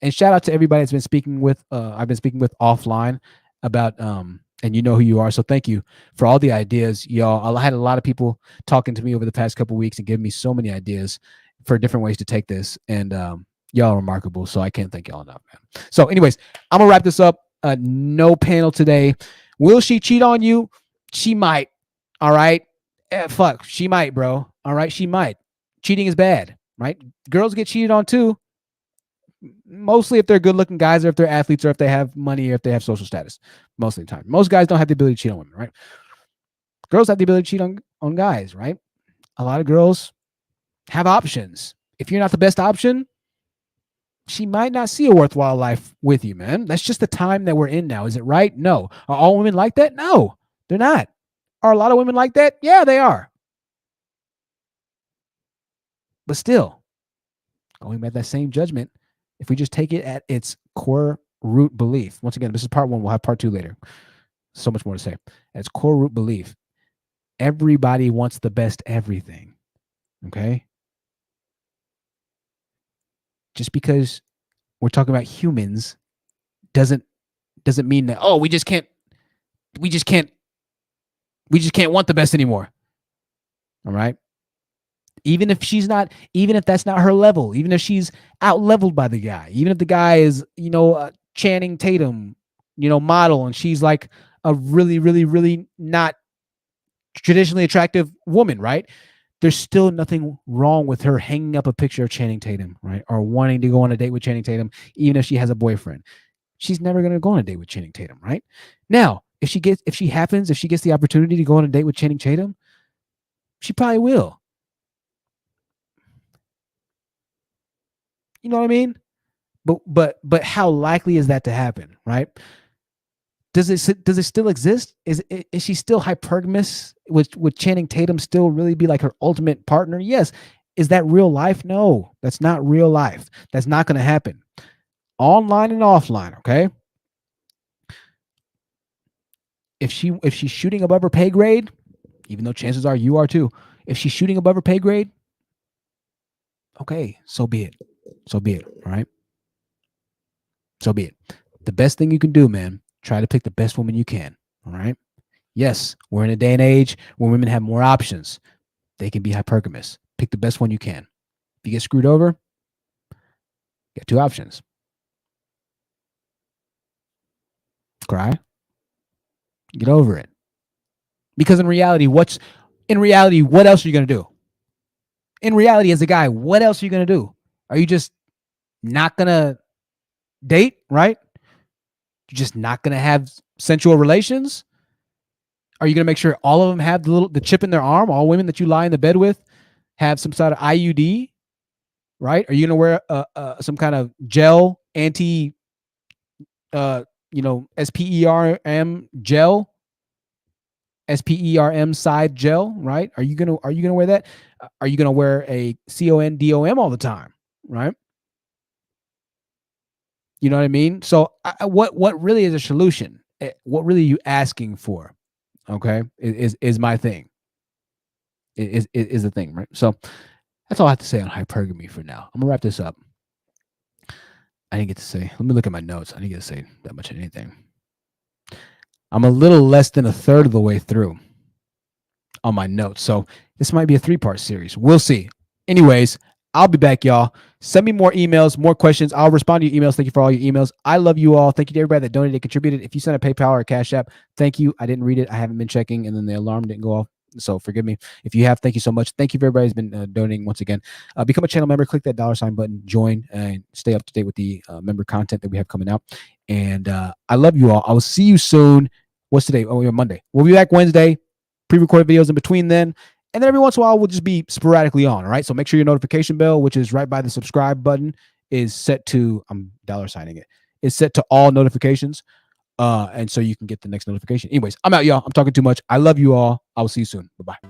And shout out to everybody that's been speaking with, I've been speaking with offline about, and you know who you are. So thank you for all the ideas, y'all. I had a lot of people talking to me over the past couple of weeks and giving me so many ideas for different ways to take this. And y'all are remarkable. So I can't thank y'all enough, man. So anyways, I'm gonna wrap this up. No panel today. Will she cheat on you? She might. All right. Fuck. She might, bro. All right. She might. Cheating is bad, right? Girls get cheated on too. Mostly if they're good looking guys, or if they're athletes, or if they have money, or if they have social status. Most of the time. Most guys don't have the ability to cheat on women, right? Girls have the ability to cheat on guys, right? A lot of girls have options. If you're not the best option, she might not see a worthwhile life with you, man. That's just the time that we're in now. Is it right? No. Are all women like that? No, they're not. Are a lot of women like that? Yeah, they are. But still, going by that same judgment, if we just take it at its core root belief, once again, this is part 1. We'll have part 2 later. So much more to say. At its core root belief, everybody wants the best everything. Okay? Just because we're talking about humans doesn't mean that, oh, we just can't want the best anymore. All right? Even if that's not her level, even if she's out leveled by the guy, even if the guy is, Channing Tatum, model, and she's like a really, really, really not traditionally attractive woman, right? There's still nothing wrong with her hanging up a picture of Channing Tatum, right? Or wanting to go on a date with Channing Tatum, even if she has a boyfriend. She's never going to go on a date with Channing Tatum, right? Now, if she gets the opportunity to go on a date with Channing Tatum, she probably will. You know what I mean? But how likely is that to happen, right? Does it still exist? Is she still hypergamous? Would Channing Tatum still really be like her ultimate partner? Yes. Is that real life? No, that's not real life. That's not going to happen. Online and offline, okay? If she's shooting above her pay grade, even though chances are you are too, if she's shooting above her pay grade, okay, so be it. So be it, all right? So be it. The best thing you can do, man, try to pick the best woman you can, all right? Yes, we're in a day and age where women have more options. They can be hypergamous. Pick the best one you can. If you get screwed over, you got two options. Cry. Get over it. Because in reality, what else are you going to do? In reality, as a guy, what else are you going to do? Are you just not going to date, right? You're just not going to have sensual relations? Are you going to make sure all of them have the chip in their arm? All women that you lie in the bed with have some sort of IUD, right? Are you going to wear some kind of gel anti, SPERM gel, SPERM side gel, right? Are you gonna wear that? Are you gonna wear a CONDOM all the time, right? You know what I mean? So what really is a solution? What really are you asking for? Okay, is my thing. Is the thing, right? So that's all I have to say on hypergamy for now. I'm gonna wrap this up. I didn't get to say. Let me look at my notes. I didn't get to say that much of anything. I'm a little less than a third of the way through on my notes, so this might be a 3-part series. We'll see. Anyways, I'll be back, y'all. Send me more emails, more questions. I'll respond to your emails. Thank you for all your emails. I love you all. Thank you to everybody that donated, contributed. If you sent a PayPal or a Cash App, thank you. I didn't read it. I haven't been checking, and then the alarm didn't go off. So forgive me. If you have, thank you so much. Thank you for everybody who's been donating once again. Become a channel member. Click that $ button. Join and stay up to date with the member content that we have coming out. And I love you all. I will see you soon. What's today? Oh, we're Monday. We'll be back Wednesday. Pre-recorded videos in between then. And then every once in a while, we'll just be sporadically on. All right. So make sure your notification bell, which is right by the subscribe button, is set to, I'm $signing it, is set to all notifications. And so you can get the next notification. Anyways, I'm out, y'all. I'm talking too much. I love you all. I will see you soon. Bye-bye.